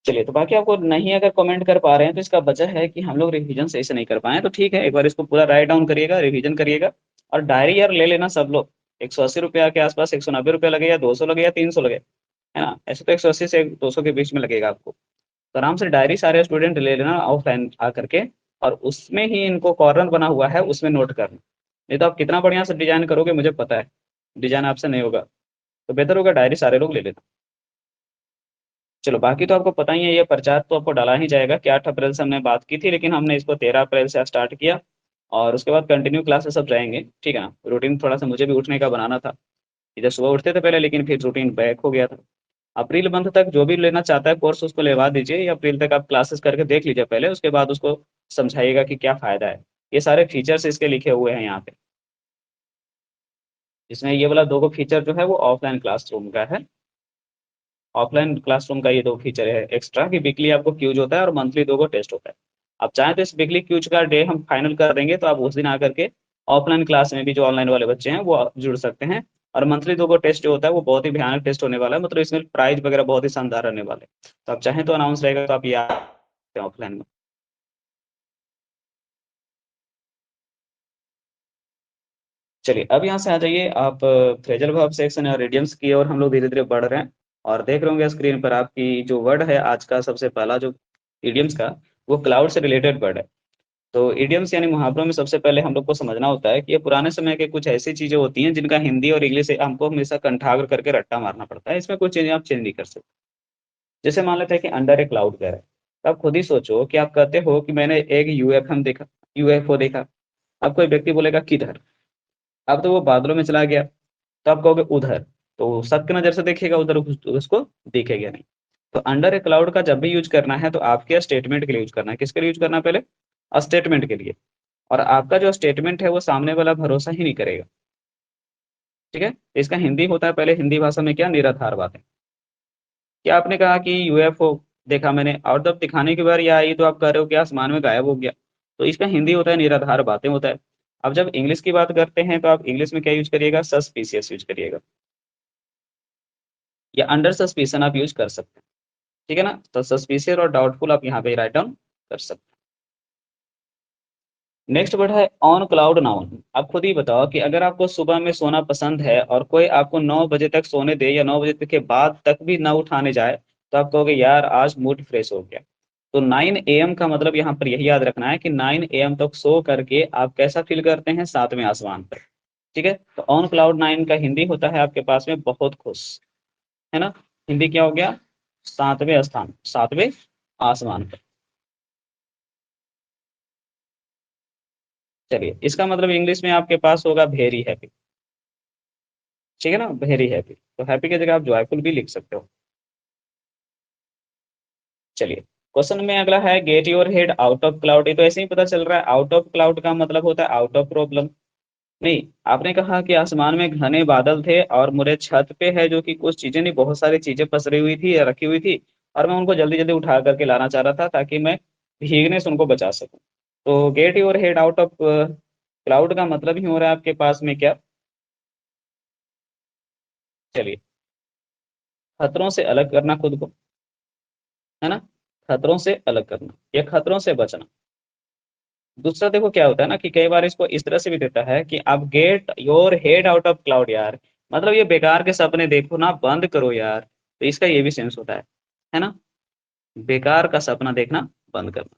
चलिए, तो बाकी आपको नहीं अगर कमेंट कर पा रहे हैं तो इसका वजह है कि हम लोग रिवीजन सही से नहीं कर पाए, तो ठीक है, एक बार इसको पूरा राइट डाउन करिएगा, रिवीजन करिएगा। और डायरी यार ले लेना सब लोग। 180 रुपया के आसपास, 190 रुपया लगे या 200 लगे या 300 लगे, है ना, ऐसे तो 180 से 200 के बीच में लगेगा आपको। तो आराम से डायरी सारे स्टूडेंट ले लेना ऑफलाइन आ करके, और उसमें ही इनको कॉर्नर बना हुआ है उसमें नोट करना। नहीं तो आप कितना बढ़िया से डिजाइन करोगे मुझे पता है, डिजाइन आपसे नहीं होगा। तो बेहतर होगा डायरी सारे लोग ले लेना। चलो बाकी तो आपको पता ही है, ये प्रचार तो आपको डाला ही जाएगा कि 8 अप्रैल से हमने बात की थी, लेकिन हमने इसको 13 अप्रैल से स्टार्ट किया। और उसके बाद कंटिन्यू क्लासेस सब जाएंगे, ठीक है ना। रूटीन थोड़ा सा मुझे भी उठने का बनाना था, इधर सुबह उठते थे पहले, लेकिन फिर रूटीन बैक हो गया था। अप्रैल मंथ तक जो भी लेना चाहता है कोर्स उसको लेवा दीजिए, या अप्रैल तक आप क्लासेस करके देख लीजिए पहले, उसके बाद उसको समझाइएगा कि क्या फायदा है। ये सारे फीचर्स इसके लिखे हुए हैं यहाँ पे, जिसमें ये वाला दो फीचर जो है वो ऑफलाइन क्लासरूम का है। ऑफलाइन क्लासरूम का ये दो फीचर है एक्स्ट्रा, कि वीकली आपको क्यूज होता है और मंथली दो टेस्ट होता है। आप चाहें तो इस वीकली क्यूज का डे हम फाइनल कर देंगे, तो आप उस दिन आकर के ऑफलाइन क्लास में भी जो ऑनलाइन वाले बच्चे हैं वो जुड़ सकते हैं। और मंथली दो टेस्ट जो होता है वो बहुत ही भयानक टेस्ट होने वाला है, मतलब इसमें प्राइज वगैरह बहुत ही शानदार रहने वाले हैं। तो आप चाहें तो अनाउंस रहेगा तो आप ये आ सकते हैं ऑफलाइन में। चलिए अब यहाँ से आ जाइए आप, फ्रेजल वर्ब सेक्शन और इडियम्स की ओर हम लोग धीरे धीरे बढ़ रहे हैं। और देख रहे होंगे स्क्रीन पर आपकी जो वर्ड है आज का सबसे पहला जो इडियम्स का, वो क्लाउड से रिलेटेड वर्ड है। तो इडियम्स यानी मुहावरों में सबसे पहले हम लोग को समझना होता है कि ये पुराने समय के कुछ ऐसी चीजें होती हैं जिनका हिंदी और इंग्लिश से हमको हमेशा कंठाग्र करके रट्टा मारना पड़ता है, इसमें कुछ चीजें आप चेंज नहीं कर सकते। जैसे मान लेते हैं कि अंडर ए क्लाउड कह रहे हैं, तो आप खुद ही सोचो कि आप कहते हो कि मैंने एक यूएफएम देखा, यूएफओ देखा। अब कोई व्यक्ति बोलेगा किधर, अब तो वो बादलों में चला गया, तो आप कहोगे उधर, तो सबके नजर से देखिएगा उधर, उसको दिखेगा नहीं। तो अंडर ए क्लाउड का जब भी यूज करना है तो आपके स्टेटमेंट के लिए यूज करना है, किसके लिए यूज करना है पहले, स्टेटमेंट के लिए। और आपका जो स्टेटमेंट है वो सामने वाला भरोसा ही नहीं करेगा। ठीक है, तो इसका हिंदी होता है पहले, हिंदी भाषा में क्या, निराधार बातें। क्या आपने कहा कि यूएफओ देखा मैंने, और जब दिखाने की बारी आई तो आप कह रहे हो कि आसमान में गायब हो गया। तो इसका हिंदी होता है निराधार बातें होता है। अब जब इंग्लिश की बात करते हैं तो आप इंग्लिश में क्या यूज करिएगा, सस्पिशियस यूज करिएगा, या अंडर सस्पिशन आप यूज कर सकते हैं। ठीक है ना, तो सस्पिशियस और डाउटफुल आप यहाँ पे राइट डाउन कर सकते हैं। नेक्स्ट वर्ड है ऑन क्लाउड नाउन। आप खुद ही बताओ कि अगर आपको सुबह में सोना पसंद है और कोई आपको 9 बजे तक सोने दे या 9 बजे तक के बाद तक भी ना उठाने जाए, तो आप कहोगे यार आज मूड फ्रेश हो गया। तो 9 AM का मतलब यहाँ पर यही याद रखना है कि 9 AM तक सो करके आप कैसा फील करते हैं, सातवें आसमान पर। ठीक है, तो ऑन क्लाउड 9 का हिंदी होता है आपके पास में बहुत खुश, है ना। हिंदी क्या हो गया, 7वें स्थान, 7वें आसमान पर। चलिए, इसका मतलब इंग्लिश में आपके पास होगा वेरी हैप्पी। ठीक है ना, वेरी हैप्पी, तो हैप्पी की जगह आप जॉयफुल भी लिख सकते हो। चलिए, क्वेश्चन में अगला है get your head out of cloud. ये तो ऐसे ही पता चल रहा है, आउट ऑफ क्लाउड का मतलब होता है आउट ऑफ प्रॉब्लम। नहीं, आपने कहा कि आसमान में घने बादल थे और मेरे छत पे है जो कि कुछ चीजें नहीं, बहुत सारी चीजें पसरी हुई थी या रखी हुई थी, और मैं उनको जल्दी जल्दी उठा करके लाना चाह रहा था ताकि मैं भीगने से उनको बचा सकूं। तो get your head out of cloud का मतलब ही हो रहा है आपके पास में क्या, चलिए, खतरों से अलग करना खुद को, है ना, खतरों से अलग करना या खतरों से बचना। दूसरा देखो क्या होता है ना कि कई बार इसको इस तरह से भी देता है कि आप get your head out of cloud यार, मतलब ये बेकार के सपने देखो ना, बंद करो यार, तो इसका ये भी सेंस होता है ना, बेकार का सपना देखना बंद करना,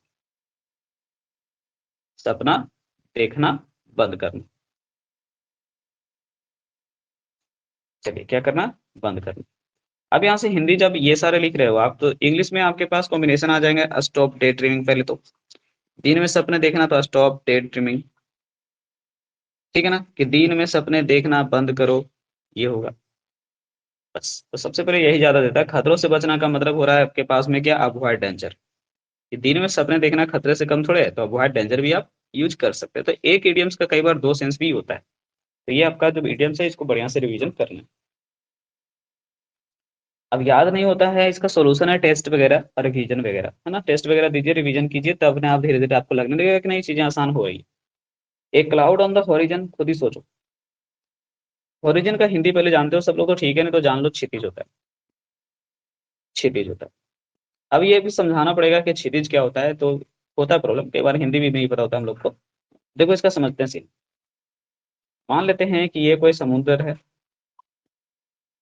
सपना देखना बंद करना। चलिए, क्या करना, बंद करना। अब यहाँ से हिंदी जब ये सारे लिख रहे हो आप, तो इंग्लिश में आपके पास कॉम्बिनेशन आ जाएंगे, स्टॉप डे ड्रीमिंग। पहले तो दिन में सपने देखना तो स्टॉप डे ड्रीमिंग, ठीक है ना, कि दिन में सपने देखना बंद करो, ये होगा। बस, तो सबसे पहले यही ज्यादा देता है, खतरों से बचना का मतलब हो रहा है आपके पास में क्या, अवॉइड डेंजर। कि दिन में सपने देखना खतरे से कम थोड़े है, तो अवॉइड डेंजर भी आप यूज कर सकते हैं। तो एक इडियम्स का कई बार दो सेंस भी होता है। तो ये आपका जो इडियम्स है इसको बढ़िया से रिवीजन कर लें। अब याद नहीं होता है, इसका सोल्यूशन है टेस्ट वगैरह और रिवीजन वगैरह, है ना, टेस्ट वगैरह दीजिए, रिवीजन कीजिए, तब अपने आप धीरे धीरे आपको लगने लगेगा कि नहीं चीजें आसान हो गई। एक क्लाउड ऑन द हॉरिजन, खुद ही सोचो, हॉरिजन का हिंदी पहले जानते हो सब लोग तो ठीक है, नहीं तो जान लो क्षितिज होता है, क्षितिज होता है। अब ये भी समझाना पड़ेगा कि क्षितिज क्या होता है, तो होता है प्रॉब्लम, कई बार हिंदी भी नहीं पता होता हम लोग को। देखो इसका समझते हैं सीन। मान लेते हैं कि ये कोई समुद्र है,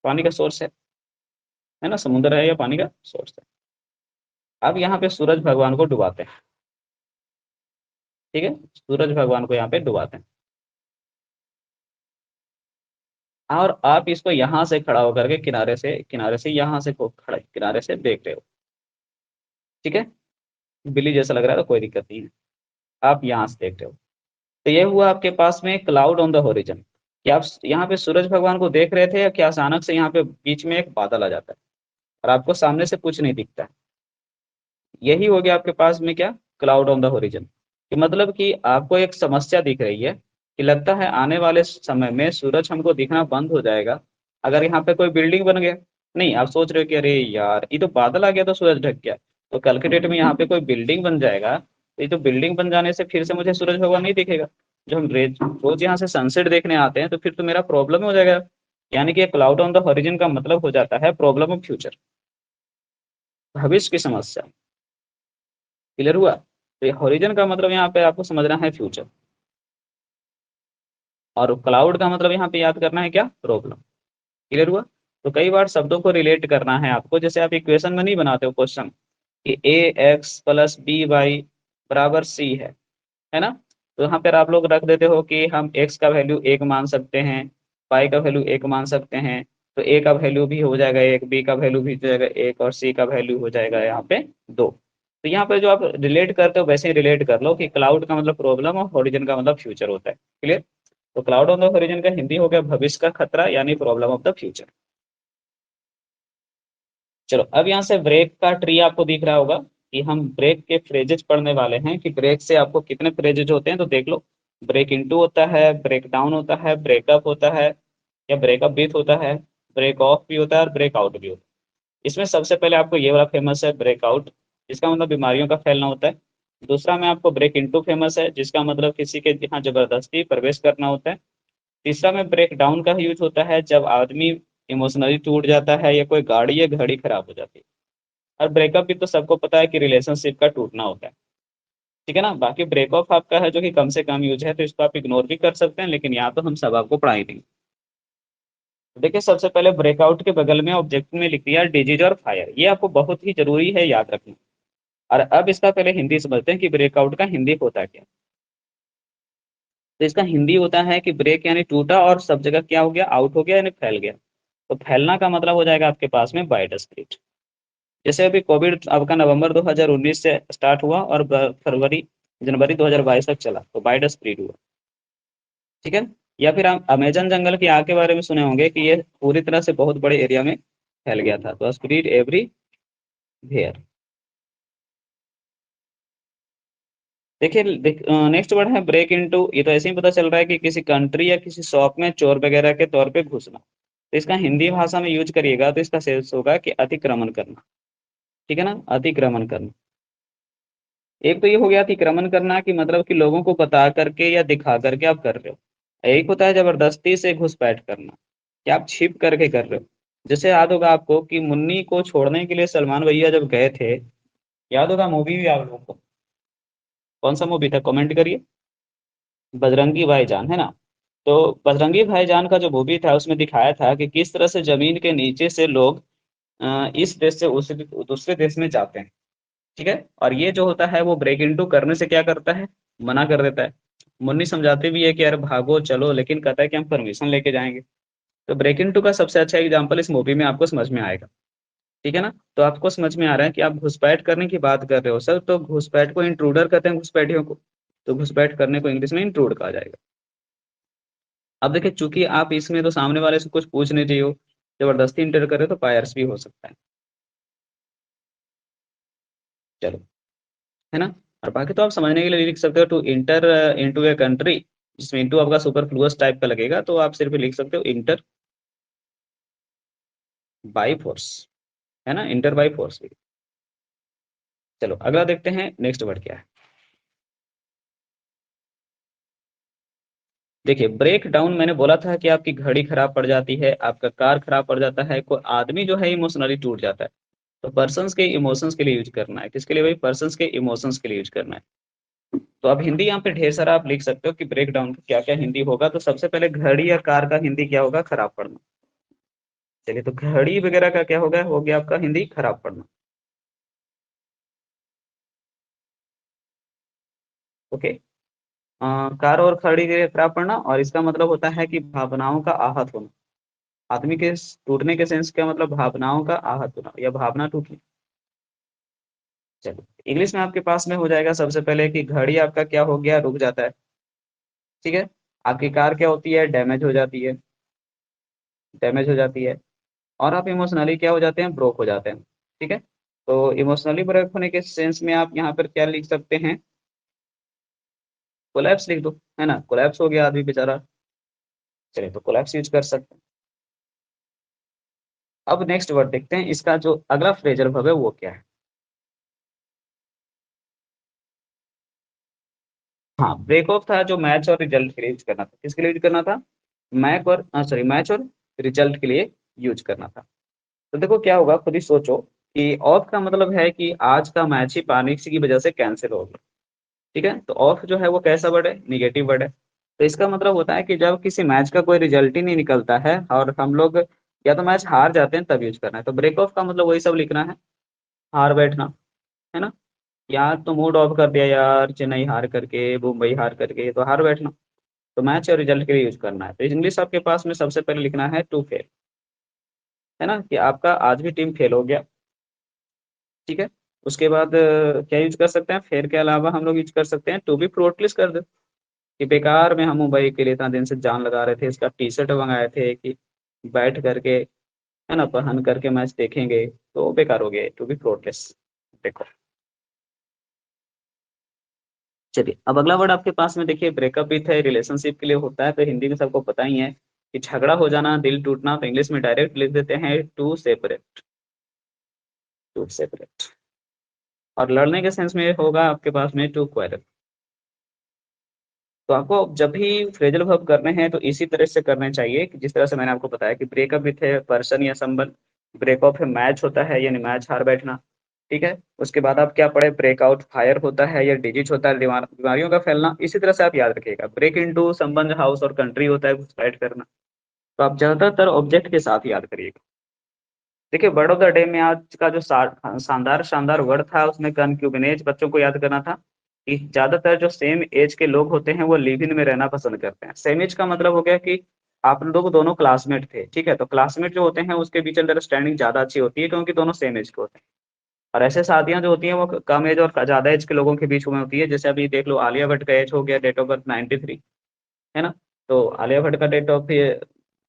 पानी का सोर्स है ना, समुद्र है या पानी का सोर्स है। अब यहाँ पे सूरज भगवान को डुबाते हैं, ठीक है, सूरज भगवान को यहाँ पे डुबाते हैं, और आप इसको यहाँ से खड़ा होकर के किनारे से यहाँ से खड़ा किनारे से देख रहे हो, ठीक है, बिल्ली जैसा लग रहा है तो कोई दिक्कत नहीं है, आप यहाँ से देख रहे हो। तो ये हुआ आपके पास में क्लाउड ऑन द होरिजन, कि आप यहाँ पे सूरज भगवान को देख रहे थे या क्या, अचानक से यहाँ पे बीच में एक बादल आ जाता है और आपको सामने से कुछ नहीं दिखता है। यही हो गया आपके पास में क्या, क्लाउड ऑन द होरिजन, कि मतलब कि आपको एक समस्या दिख रही है कि लगता है आने वाले समय में सूरज हमको दिखना बंद हो जाएगा अगर यहाँ पे कोई बिल्डिंग बन गया। नहीं, आप सोच रहे हो कि अरे यार ये तो बादल आ गया तो सूरज ढक गया, तो कल के डेट में यहाँ पे कोई बिल्डिंग बन जाएगा, तो ये तो बिल्डिंग बन जाने से फिर से मुझे सूरज भगवान नहीं दिखेगा, जो हम रोज यहाँ से सनसेट देखने आते हैं, तो फिर तो मेरा प्रॉब्लम हो जाएगा। यानी कि क्लाउड ऑन द हॉरिजन का मतलब हो जाता है प्रॉब्लम ऑफ फ्यूचर, भविष्य की समस्या। क्लियर हुआ, तो ये हॉरिजन का मतलब यहाँ पे आपको समझना है फ्यूचर, और क्लाउड का मतलब यहाँ पे याद करना है क्या, प्रॉब्लम। क्लियर हुआ। तो कई बार शब्दों को रिलेट करना है आपको, जैसे आप इक्वेशन में नहीं बनाते हो क्वेश्चन कि ए एक्स प्लस बी वाई बराबर सी है ना, तो यहाँ पर आप लोग रख देते हो कि हम एक्स का वैल्यू एक मान सकते हैं, वाई का वैल्यू एक मान सकते हैं, तो ए का वैल्यू भी हो जाएगा एक, बी का वैल्यू भी हो जाएगा एक, और सी का वैल्यू हो जाएगा यहाँ पे दो। तो यहाँ पे जो आप रिलेट करते हो वैसे ही रिलेट कर लो कि क्लाउड का मतलब प्रॉब्लम और हॉरिजन का मतलब फ्यूचर होता है। क्लियर। तो क्लाउड ऑन द हॉरिजन का हिंदी हो गया भविष्य का खतरा, यानी प्रॉब्लम ऑफ द फ्यूचर। चलो, अब यहाँ से ब्रेक का ट्री आपको दिख रहा होगा कि हम ब्रेक के फ्रेजेस पढ़ने वाले हैं, कि ब्रेक से आपको कितने फ्रेजेस होते हैं, तो देख लो। ब्रेक इनटू होता है, ब्रेक डाउन होता है, ब्रेकअप होता है, या ब्रेकअप विथ होता है, ब्रेक ऑफ भी होता है और ब्रेकआउट भी होता है। इसमें सबसे पहले आपको ये वाला फेमस है ब्रेकआउट, जिसका मतलब बीमारियों का फैलना होता है। दूसरा में आपको ब्रेक इनटू फेमस है, जिसका मतलब किसी के यहाँ जबरदस्ती प्रवेश करना होता है। तीसरा में ब्रेक डाउन का यूज होता है जब आदमी इमोशनली टूट जाता है या कोई गाड़ी या घड़ी खराब हो जाती है। और ब्रेकअप भी तो सबको पता है कि रिलेशनशिप का टूटना होता है, ठीक है ना। बाकी ब्रेक ऑफ आपका है जो कि कम से कम यूज है, तो इसको आप इग्नोर भी कर सकते हैं, लेकिन यहाँ तो हम सब आपको पढ़ाई देंगे। देखिए, सबसे पहले ब्रेकआउट के बगल में ऑब्जेक्ट में लिख दिया डिजीज और फायर, ये आपको बहुत ही जरूरी है याद रखना। और अब इसका पहले हिंदी समझते हैं कि ब्रेकआउट का हिंदी होता क्या। तो इसका हिंदी होता है कि ब्रेक यानी टूटा और सब जगह क्या हो गया, आउट हो गया यानी फैल गया। तो फैलना का मतलब हो जाएगा आपके पास में वाइड स्प्रेड। जैसे अभी कोविड आपका नवंबर 2019 से स्टार्ट हुआ और जनवरी 2022 तक चला, तो वाइड स्प्रेड हुआ। ठीक है। या फिर आप अमेजन जंगल की आग के बारे में सुने होंगे कि ये पूरी तरह से बहुत बड़े एरिया में फैल गया था, तो स्प्रेड एवरी वेयर। देखिए नेक्स्ट वर्ड है ब्रेक इनटू। ये तो ऐसे ही पता चल रहा है कि किसी कंट्री या किसी शॉप में चोर वगैरह के तौर पे घुसना। तो इसका हिंदी भाषा में यूज करिएगा तो इसका सेंस होगा कि अतिक्रमण करना। ठीक है ना, अतिक्रमण करना। एक तो ये हो गया अतिक्रमण करना कि मतलब कि लोगों को बता करके या दिखा करके आप कर रहे हो। एक होता है जबरदस्ती से घुसपैठ करना, कि आप छिप करके कर रहे हो। जैसे याद होगा आपको कि मुन्नी को छोड़ने के लिए सलमान भैया जब गए थे, याद होगा मूवी भी आप लोगों को, कौन सा मूवी था कमेंट करिए। बजरंगी भाईजान, है ना। तो बजरंगी भाईजान का जो मूवी था उसमें दिखाया था कि किस तरह से जमीन के नीचे से लोग इस देश से उस दूसरे देश में जाते हैं। ठीक है। और ये जो होता है वो ब्रेक इनटू करने से क्या करता है, मना कर देता है। मुन्नी समझाते भी है कि यार भागो चलो, लेकिन कहता है कि हम परमिशन लेके जाएंगे। तो ब्रेक इनटू का सबसे अच्छा एग्जांपल इस मूवी में आपको समझ में आएगा। ठीक है ना। तो आपको समझ में आ रहा है कि आप घुसपैठ करने की बात कर रहे हो सर, तो घुसपैठ को इंट्रूडर कहते हैं घुसपैठियों को। तो घुसपैठ करने को इंग्लिश में इंट्रूड कहा जाएगा। अब देखिए चूंकि आप इसमें तो सामने वाले से कुछ पूछ नहीं रही हो, जबरदस्ती इंटर करे तो पायर्स भी हो सकता है। चलो, है ना। और बाकी तो आप समझने के लिए लिख सकते हो to enter into a country, जिसमें इनटू आपका सुपरफ्लुअस टाइप का लगेगा, तो आप सिर्फ लिख सकते हो इंटर बाई फोर्स, है ना, इंटर बाई फोर्स। चलो अगला देखते हैं नेक्स्ट वर्ड क्या है। देखिए ब्रेक डाउन, मैंने बोला था कि आपकी घड़ी खराब पड़ जाती है, आपका कार खराब पड़ जाता है, कोई आदमी जो है इमोशनली टूट जाता है। तो पर्सन्स के इमोशंस के लिए यूज करना है, किसके लिए भाई, पर्सन्स के इमोशंस के लिए यूज करना है। तो अब हिंदी यहाँ पे ढेर सारा आप लिख सकते हो कि ब्रेक डाउन का क्या क्या हिंदी होगा। तो सबसे पहले घड़ी या कार का हिंदी क्या होगा, खराब पड़ना। चलिए, तो घड़ी वगैरह का क्या होगा, हो गया आपका हिंदी खराब पड़ना। ओके। कार और खड़ी के खराब पड़ना, और इसका मतलब होता है कि भावनाओं का आहत होना। आदमी के टूटने के सेंस क्या मतलब, भावनाओं का आहत होना या भावना टूटना। चलो इंग्लिश में आपके पास में हो जाएगा सबसे पहले कि घड़ी आपका क्या हो गया, रुक जाता है। ठीक है। आपकी कार क्या होती है, डैमेज हो जाती है, डैमेज हो जाती है। और आप इमोशनली क्या हो जाते हैं, ब्रोक हो जाते हैं। ठीक है। तो इमोशनली ब्रेक होने के सेंस में आप यहाँ पर क्या लिख सकते हैं, कोलैप्स लिख दो, है ना, कोलैप्स हो गया आदमी बेचारा। चलिए, तो कोलैप्स यूज कर सकते हैं। अब नेक्स्ट वर्ड देखते हैं, इसका जो अगला फ्रेजल वर्ब है वो क्या है। हाँ, ब्रेक ऑफ था जो मैच और रिजल्ट के लिए यूज करना था, किसके लिए यूज करना था, मैच और रिजल्ट के लिए यूज करना था। तो देखो क्या होगा, खुद ही सोचो कि ऑफ का मतलब है कि आज का मैच ही पानी की वजह से कैंसिल हो गया। ठीक है। तो ऑफ जो है वो कैसा वर्ड है, निगेटिव वर्ड है। तो इसका मतलब होता है कि जब किसी मैच का कोई रिजल्ट ही नहीं निकलता है और हम लोग या तो मैच हार जाते हैं, तब यूज करना है। तो ब्रेक ऑफ का मतलब वही सब लिखना है, हार बैठना, है ना। यार तो मूड ऑफ कर दिया यार, चेन्नई हार करके, मुंबई हार करके, तो हार बैठना। तो मैच और रिजल्ट के लिए यूज करना है। तो इंग्लिश आपके पास में सबसे पहले लिखना है टू फेल, है ना, कि आपका आज भी टीम फेल हो गया। ठीक है। उसके बाद क्या यूज कर सकते हैं, फेयर के अलावा हम लोग यूज कर सकते हैं टू बी फ्रूटलेस कर दो, कि बेकार में हम मुंबई के लिए इतना दिन से जान लगा रहे थे, इसका टी शर्ट मंगाए थे कि बैठ करके, है ना, पहन करके मैच देखेंगे, तो बेकार हो गया, टू बी फ्रूटलेस। देखो, चलिए अब अगला वर्ड आपके पास में देखिए, ब्रेकअप विथ है, रिलेशनशिप के लिए होता है, तो हिंदी में सबको पता ही है कि झगड़ा हो जाना, दिल टूटना। तो इंग्लिश में डायरेक्ट लिख देते हैं टू सेपरेट, टू सेपरेट। और लड़ने के सेंस में होगा आपके पास में टू क्वारल। तो आपको जब भी फ्रेजल वर्ब करने हैं तो इसी तरह से करने चाहिए कि जिस तरह से मैंने आपको बताया कि ब्रेकअप विथ है पर्सन या संबंध, ब्रेकअप है मैच होता है यानी मैच हार बैठना। ठीक है। उसके बाद आप क्या पढ़े, ब्रेकआउट फायर होता है या डिजीज होता है, बीमारियों का फैलना। इसी तरह से आप याद रखिएगा, ब्रेक इनटू संबंध, हाउस और कंट्री होता है घुसपैठ करना। तो आप ज्यादातर ऑब्जेक्ट के साथ याद करिएगा। देखिए वर्ड ऑफ द डे में आज का जो शानदार शानदार वर्ड था उसमें कनक्यूबिनेज बच्चों को याद करना था, कि ज्यादातर जो सेम एज के लोग होते हैं वो लिव इन में रहना पसंद करते हैं। सेम एज का मतलब हो गया कि आप लोग दोनों क्लासमेट थे, ठीक है? तो क्लासमेट जो होते हैं उसके बीच अंडरस्टैंडिंग ज़्यादा अच्छी होती है क्योंकि दोनों सेम एज के होते हैं। और ऐसे शादियाँ जो होती हैं वो कम एज और ज़्यादा एज के लोगों के बीच में होती है। जैसे अभी देख लो आलिया भट्ट का एज हो गया डेट ऑफ बर्थ 93, है ना? तो आलिया भट्ट का डेट ऑफ ये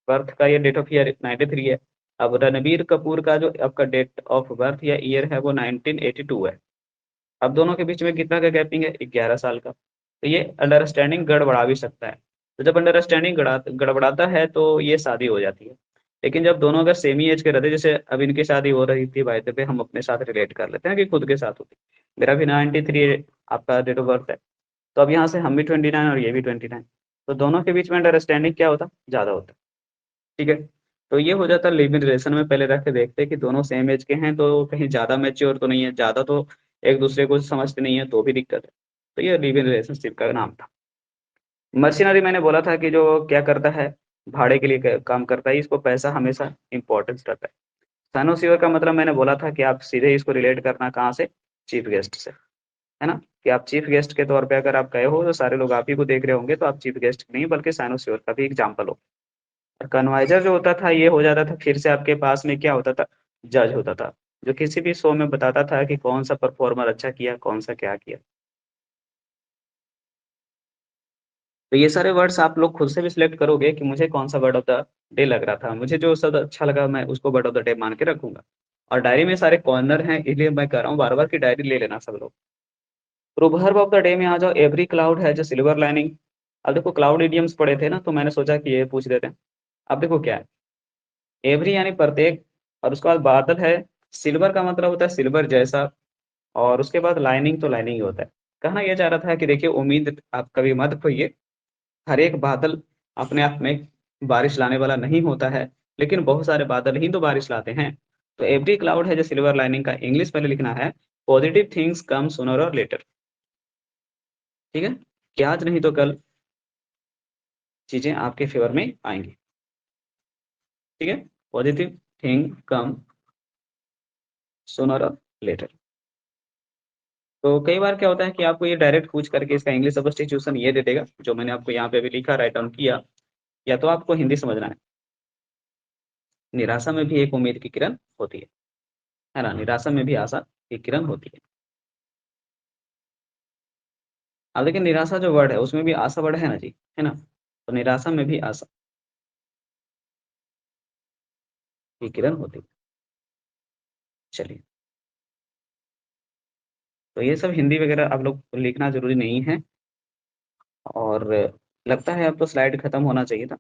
बर्थ का ये डेट ऑफ ईयर 93 है। अब रणबीर कपूर का जो आपका डेट ऑफ बर्थ या ईयर है वो 1982 है। अब दोनों के बीच में कितना का गैपिंग है? 11 साल का। तो ये अंडरस्टैंडिंग गड़बड़ा भी सकता है। तो जब अंडरस्टैंडिंग गड़बड़ाता है तो ये शादी हो जाती है। लेकिन जब दोनों अगर सेम ही एज के रहते, जैसे अब इनकी शादी हो रही थी बाय द वे, हम अपने साथ रिलेट कर लेते हैं कि खुद के साथ होती। मेरा भी 93 आपका डेट ऑफ बर्थ है। तो अब यहाँ से हम भी 29 और ये भी 29। तो दोनों के बीच में अंडरस्टैंडिंग क्या होता? ज़्यादा होता। ठीक है? तो ये हो जाता है लिव इन रिलेशन में पहले रख के देखते हैं कि दोनों सेम एज के हैं तो कहीं ज़्यादा मैच्योर तो नहीं है, ज़्यादा तो एक दूसरे को समझते नहीं है तो भी दिक्कत है। तो ये लिव इन रिलेशनशिप का नाम था। मर्सिनरी मैंने बोला था कि जो क्या करता है, भाड़े के लिए काम करता है, इसको पैसा हमेशा इंपॉर्टेंस रहता है। साइनोसियर का मतलब मैंने बोला था कि आप सीधे इसको रिलेट करना कहाँ से? चीफ गेस्ट से, है ना? कि आप चीफ गेस्ट के तौर पे अगर आप गए हो तो सारे लोग आप ही को देख रहे होंगे, तो आप चीफ गेस्ट नहीं बल्कि साइनोसियर का भी एग्जाम्पल हो। कन्वाइजर जो होता था ये हो जाता था फिर से आपके पास में क्या होता था? जज होता था, जो किसी भी शो में बताता था कि कौन सा परफॉर्मर अच्छा किया, कौन सा क्या किया। तो ये सारे वर्ड्स आप लोग खुद से भी सिलेक्ट करोगे कि मुझे कौन सा वर्ड ऑफ द डे लग रहा था, मुझे जो शब्द अच्छा लगा मैं उसको वर्ड ऑफ द डे मान के रखूंगा। और डायरी में सारे कॉर्नर हैं, इसलिए मैं कह रहा हूँ बार बार की डायरी ले लेना सब लोग। प्रोवर्ब ऑफ द डे में आ जाओ। एवरी क्लाउड है जो सिल्वर लाइनिंग। अब देखो क्लाउड इडियम्स पढ़े थे ना, तो मैंने सोचा कि ये पूछ देते हैं। अब देखो क्या है, एवरी यानी प्रत्येक, और उसके बाद बादल है। सिल्वर का मतलब होता है सिल्वर जैसा, और उसके बाद लाइनिंग तो लाइनिंग ही होता है। कहना यह चाह रहा था कि देखिए उम्मीद आप कभी मत खोइए, हर एक बादल अपने आप में बारिश लाने वाला नहीं होता है, लेकिन बहुत सारे बादल ही तो बारिश लाते हैं। तो एवरी क्लाउड है जो सिल्वर लाइनिंग का इंग्लिश पहले लिखना है, पॉजिटिव थिंग्स कम सूनर और लेटर। ठीक है? कि आज नहीं तो कल चीजें आपके फेवर में आएंगी। ठीक है? पॉजिटिव थिंग कम सूनर और लेटर। तो कई बार क्या होता है कि आपको ये डायरेक्ट पूछ करके इसका इंग्लिश सब्स्टिट्यूशन ये दे देगा जो मैंने आपको यहाँ पे भी लिखा, राइट डाउन किया, या तो आपको हिंदी समझना है। निराशा में भी एक उम्मीद की किरण होती है ना? निराशा में भी आशा की किरण होती है। अब देखिए निराशा जो वर्ड है उसमें भी आशा वर्ड है ना जी, है ना? तो निराशा में भी आशा की किरण होती है। चलिए, तो ये सब हिंदी वगैरह आप लोग लिखना जरूरी नहीं है। और लगता है अब तो स्लाइड खत्म होना चाहिए था।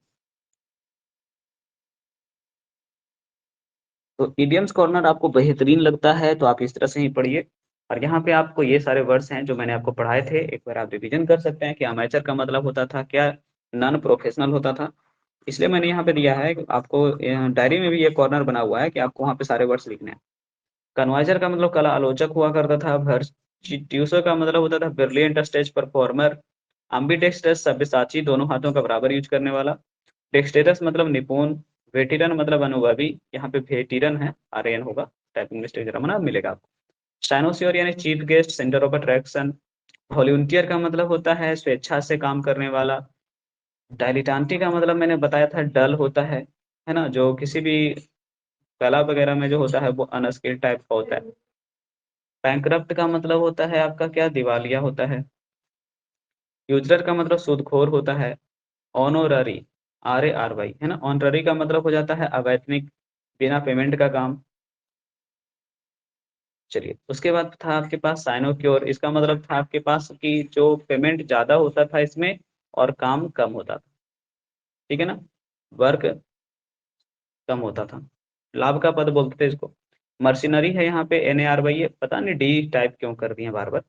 तो इडियम्स कॉर्नर आपको बेहतरीन लगता है तो आप इस तरह से ही पढ़िए। और यहाँ पे आपको ये सारे वर्ड्स हैं जो मैंने आपको पढ़ाए थे, एक बार आप रिवीजन कर सकते हैं कि अमेचर का मतलब होता था क्या, नॉन प्रोफेशनल होता था। इसलिए मैंने यहाँ पे दिया है कि आपको डायरी में भी ये कॉर्नर बना हुआ है कि आपको वहाँ पे सारे वर्ड्स लिखने हैं। कन्वाइजर का मतलब कला आलोचक हुआ करता था। वर्टिट्यूसर का मतलब होता था ब्रिलियंट स्टेज परफॉर्मर। एम्बिडेक्स्ट्रस सब्यसाची, दोनों हाथों का बराबर यूज करने वाला। डेक्सटेरस मतलब निपुण। वेटिरन मतलब अनुभवी, यहाँ पे वेटिरन है, आर्यन होगा, टाइपिंग मिस्टेक जरा मना मिलेगा आपको। साइनोसियर यानी chief guest, centre of attraction. Volunteer का मतलब होता है स्वेच्छा से काम करने वाला। डायलिटांटी का मतलब मैंने बताया था डल होता है ना? जो किसी भी कला वगैरह में जो होता है वो अनस्किल्ड टाइप का होता है। बैंकरप्ट का मतलब होता है आपका क्या, दिवालिया होता है। यूजर का मतलब सूदखोर होता है। ऑनोररी, RARY, है ना? ऑनररी का मतलब हो जाता है अवैतनिक, बिना पेमेंट का काम। चलिए, उसके बाद था आपके पास साइनोक्योर। इसका मतलब था आपके पास कि जो पेमेंट ज्यादा होता था इसमें और काम कम होता था। ठीक है ना? वर्क कम होता था, लाभ का पद बोलते थे इसको। मर्सिनरी है यहाँ पे NARY, ये पता नहीं डी टाइप क्यों कर दिए बार बार।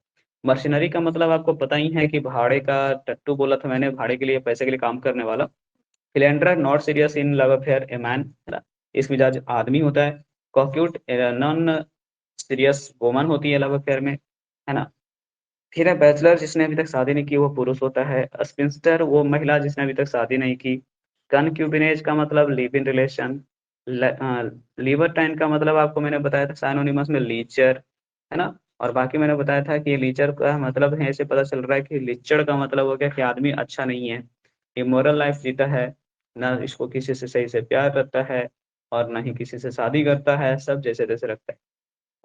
मर्सिनरी का मतलब आपको पता ही है कि भाड़े का, टट्टू बोला था मैंने, भाड़े के लिए पैसे के लिए काम करने वाला। Philanderer not serious in love affair, a man, है ना? इस मिजाज आदमी होता है। कॉक्यूट नॉन सीरियस वोमन होती है लव अफेयर में, है ना? फिर है बैचलर, जिसने अभी तक शादी नहीं की वो पुरुष होता है। स्पिंस्टर वो महिला जिसने अभी तक शादी नहीं की। कनक्यूबिनेज का मतलब लिव इन रिलेशन। लिबर्टाइन का मतलब आपको मैंने बताया था साइनोनिमस में लीचर, है ना? और बाकी मैंने बताया था कि लीचर का मतलब है, ऐसे पता चल रहा है कि लीचर का मतलब हो गया कि आदमी अच्छा नहीं है, इमोरल लाइफ जीता है। ना इसको किसी से सही से प्यार करता है और ना ही किसी से शादी करता है, सब जैसे-तैसे रखता है।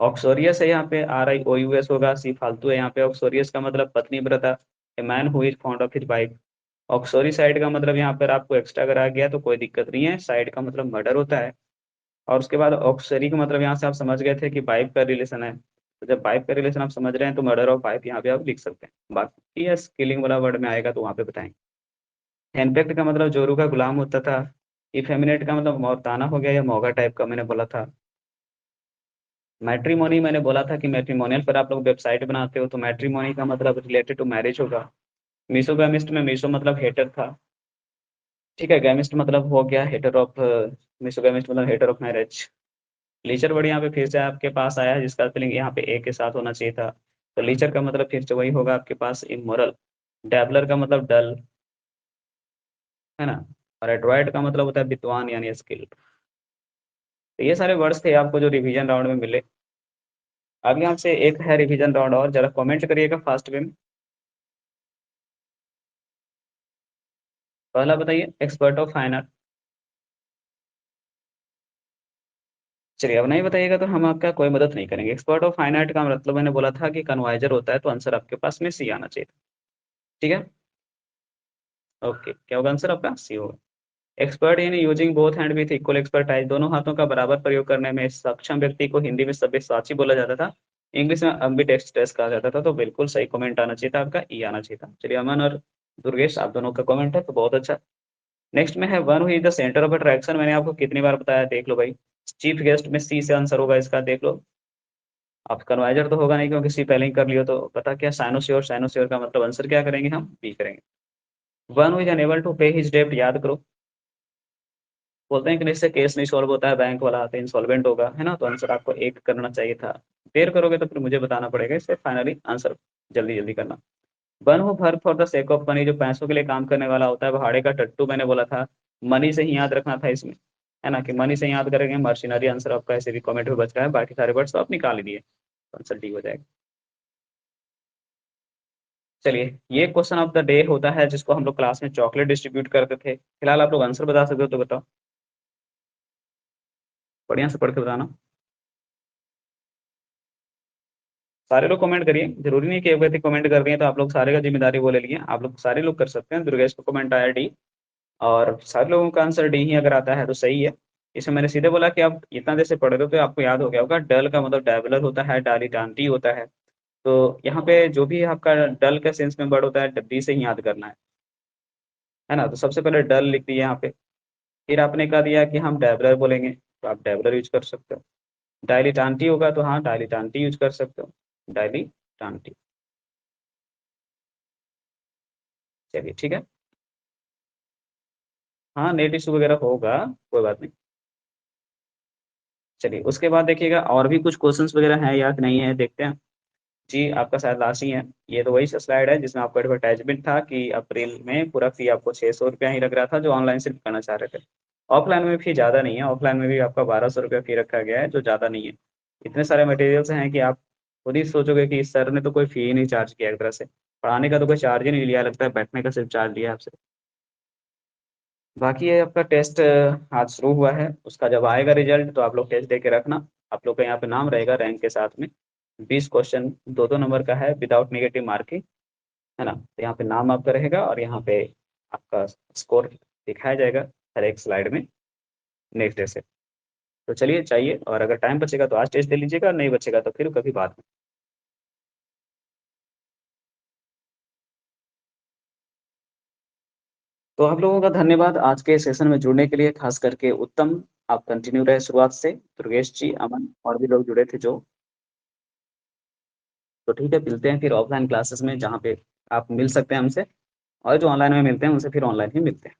ऑक्सोरियस है यहाँ पे, RIOUS होगा, सी फालतू है यहाँ पे। ऑक्सोरियस का मतलब पत्नीव्रता, a man who is fond of his wife. Uxoricide का मतलब यहाँ पर आपको एक्स्ट्रा अगर आ गया तो कोई दिक्कत नहीं है, साइड का मतलब मर्डर होता है। और उसके बाद ऑक्सरी का मतलब यहाँ से आप समझ गए थे कि वाइफ का रिलेशन है। तो जब वाइफ का रिलेशन आप समझ रहे हैं तो मर्डर ऑफ वाइफ यहाँ पे आप लिख सकते हैं। बाकी यस किलिंग वाला वर्ड में आएगा तो वहाँ पे बताएँगे। हेनपेक्ड का मतलब जोरू का गुलाम होता था। इफेमिनेट का मतलब मौताना हो गया या मोगा टाइप का मैंने बोला था। मैट्रिमोनी मैंने बोला था कि मैट्रिमोनियल पर आप लोग वेबसाइट बनाते हो तो मैट्रिमोनी का मतलब रिलेटेड टू मैरिज होगा। मिसोगैमिस्ट में मिसो मतलब हेटर था। ठीक है, गैमिस्ट मतलब हो गया हेटर ऑफ मिसोगैमिस्ट मतलब हेटर ऑफ मैरिज। लीचर वर्ड यहाँ पे फिर से आपके पास आया है जिसका स्पेलिंग यहाँ पे ए के साथ होना चाहिए था। तो लीचर का मतलब फिर से वही होगा आपके पास इमोरल। डैबलर का मतलब डल, है ना? और एड्रॉयड का मतलब होता है विद्वान यानी स्किल्ड। तो ये सारे वर्ड्स थे आपको जो रिवीजन राउंड में मिले। अब यहाँ से एक है रिवीजन राउंड और जरा कमेंट करिएगा फास्ट वे में। पहला बताइए, एक्सपर्ट ऑफ फाइन आर्ट। चलिए अब नहीं बताइएगा तो हम आपका कोई मदद नहीं करेंगे। एक्सपर्ट ऑफ फाइन आर्ट का मतलब मैंने बोला था कि कन्वाइजर होता है, तो आंसर आपके पास में सी आना चाहिए था। ठीक है, ओके, क्या होगा आंसर आपका? सी होगा। Expert in using both hand with equal expertise, दोनों हाथों का बराबर प्रयोग करने में सक्षम व्यक्ति को हिंदी में सब्यसाची बोला जाता था। इंग्लिश में अम्बिडेक्स्ट्रस कहा जाता था। तो बिल्कुल सही कमेंट आना चाहिए था आपका, ई आना चाहिए था। चलिए अमन और दुर्गेश आप दोनों का कमेंट है तो बहुत अच्छा। नेक्स्ट में है one who is the centre of attraction. मैंने आपको कितनी बार बताया, देख लो भाई। चीफ गेस्ट में सी से आंसर होगा इसका, देख लो। अब कन्वाइजर तो होगा नहीं क्योंकि सी पहले ही कर लियो, तो पता क्या, साइनोसियोर। साइनोसियोर का मतलब आंसर क्या करेंगे हम? बी करेंगे। One who is unable to pay his डेब्ट, याद करो। बोलते हैं कि इससे केस नहीं सॉल्व होता है, बैंक वाला तो इंसॉल्वेंट होगा, है ना? तो आंसर आपको एक करना चाहिए था। देर करोगे तो फिर मुझे बताना पड़ेगा, इससे फाइनली आंसर जल्दी जल्दी करना। One who work for the sake of money, जो पैसों के लिए काम करने वाला होता है। भाड़े का टट्टू मैंने बोला था, मनी से ही याद रखना था इसमें, है ना? कि मनी से याद करेंगे। मर्सिनरी आंसर आपका ऐसे भी कमेंट में बच रहा है, बाकी सारे वर्ड्स तो आप निकाल ही दिए, आंसर डी हो जाएगा। चलिए, ये क्वेश्चन ऑफ द डे होता है जिसको हम लोग क्लास में चॉकलेट डिस्ट्रीब्यूट करते थे। फिलहाल आप लोग आंसर बता सकते हो तो बताओ, बढ़िया से पढ़ के बताना। सारे लोग कमेंट करिए, जरूरी नहीं कि एक व्यक्ति कमेंट कर दिए तो आप लोग सारे का जिम्मेदारी वो ले लिए। आप लोग सारे लोग कर सकते हैं। दुर्गेश को कमेंट आया डी, और सारे लोगों का आंसर डी ही अगर आता है तो सही है। इसमें मैंने सीधे बोला कि आप इतना देर से पढ़ रहे हो तो आपको याद हो गया होगा, डल का मतलब डेवलर होता है, डालीडांटी होता है। तो यहाँ पे जो भी आपका डल का सेंस में वर्ड होता है, डी से ही याद करना है ना? तो सबसे पहले डल लिख दिया यहाँ पे। फिर आपने कह दिया कि हम डेवलर बोलेंगे तो आप डेवलर यूज कर सकते हो। डायलीटांटी होगा तो हाँ डायलीटांटी यूज कर सकते हो, डायलीटांटी। चलिए ठीक है। हाँ नेट इशू वगैरह होगा, कोई बात नहीं। चलिए उसके बाद देखिएगा और भी कुछ क्वेश्चंस वगैरह हैं या नहीं है, देखते हैं। जी आपका शायद लास्ट ही है। ये तो वही स्लाइड है जिसमें आपका एडवर्टाइजमेंट था कि अप्रैल में पूरा फी आपको 600 रुपया ही लग रहा था, जो ऑनलाइन सिर्फ करना चाह रहे थे। ऑफलाइन में फी ज़्यादा नहीं है, ऑफलाइन में भी आपका 1200 रुपया फी रखा गया है, जो ज़्यादा नहीं है। इतने सारे मटेरियल्स हैं कि आप खुद ही सोचोगे कि इस सर ने तो कोई फी ही नहीं चार्ज किया एक तरह से। पढ़ाने का तो कोई चार्ज ही नहीं लिया, लगता है बैठने का सिर्फ चार्ज लिया है आपसे। बाकी ये आपका टेस्ट आज शुरू हुआ है, उसका जब आएगा रिजल्ट तो आप लोग टेस्ट दे के रखना। आप लोग का यहाँ पे नाम रहेगा रैंक के साथ में। 20 क्वेश्चन 2-2 नंबर का है विदाउट नेगेटिव मार्किंग, है ना? तो यहाँ पे नाम आपका रहेगा और यहाँ पे आपका स्कोर दिखाया जाएगा हर एक स्लाइड में नेक्स्ट डे से। तो चलिए चाहिए, और अगर टाइम बचेगा तो आज टेस्ट दे लीजिएगा, नहीं बचेगा तो फिर कभी बाद में। तो आप लोगों का धन्यवाद आज के सेशन में जुड़ने के लिए, खास करके उत्तम। आप कंटिन्यू रहे शुरुआत से, दुर्गेश जी, अमन और भी लोग जुड़े थे जो। तो ठीक है, मिलते हैं फिर ऑफलाइन क्लासेस में जहाँ पे आप मिल सकते हैं हमसे, और जो ऑनलाइन में मिलते हैं उनसे फिर ऑनलाइन ही मिलते हैं।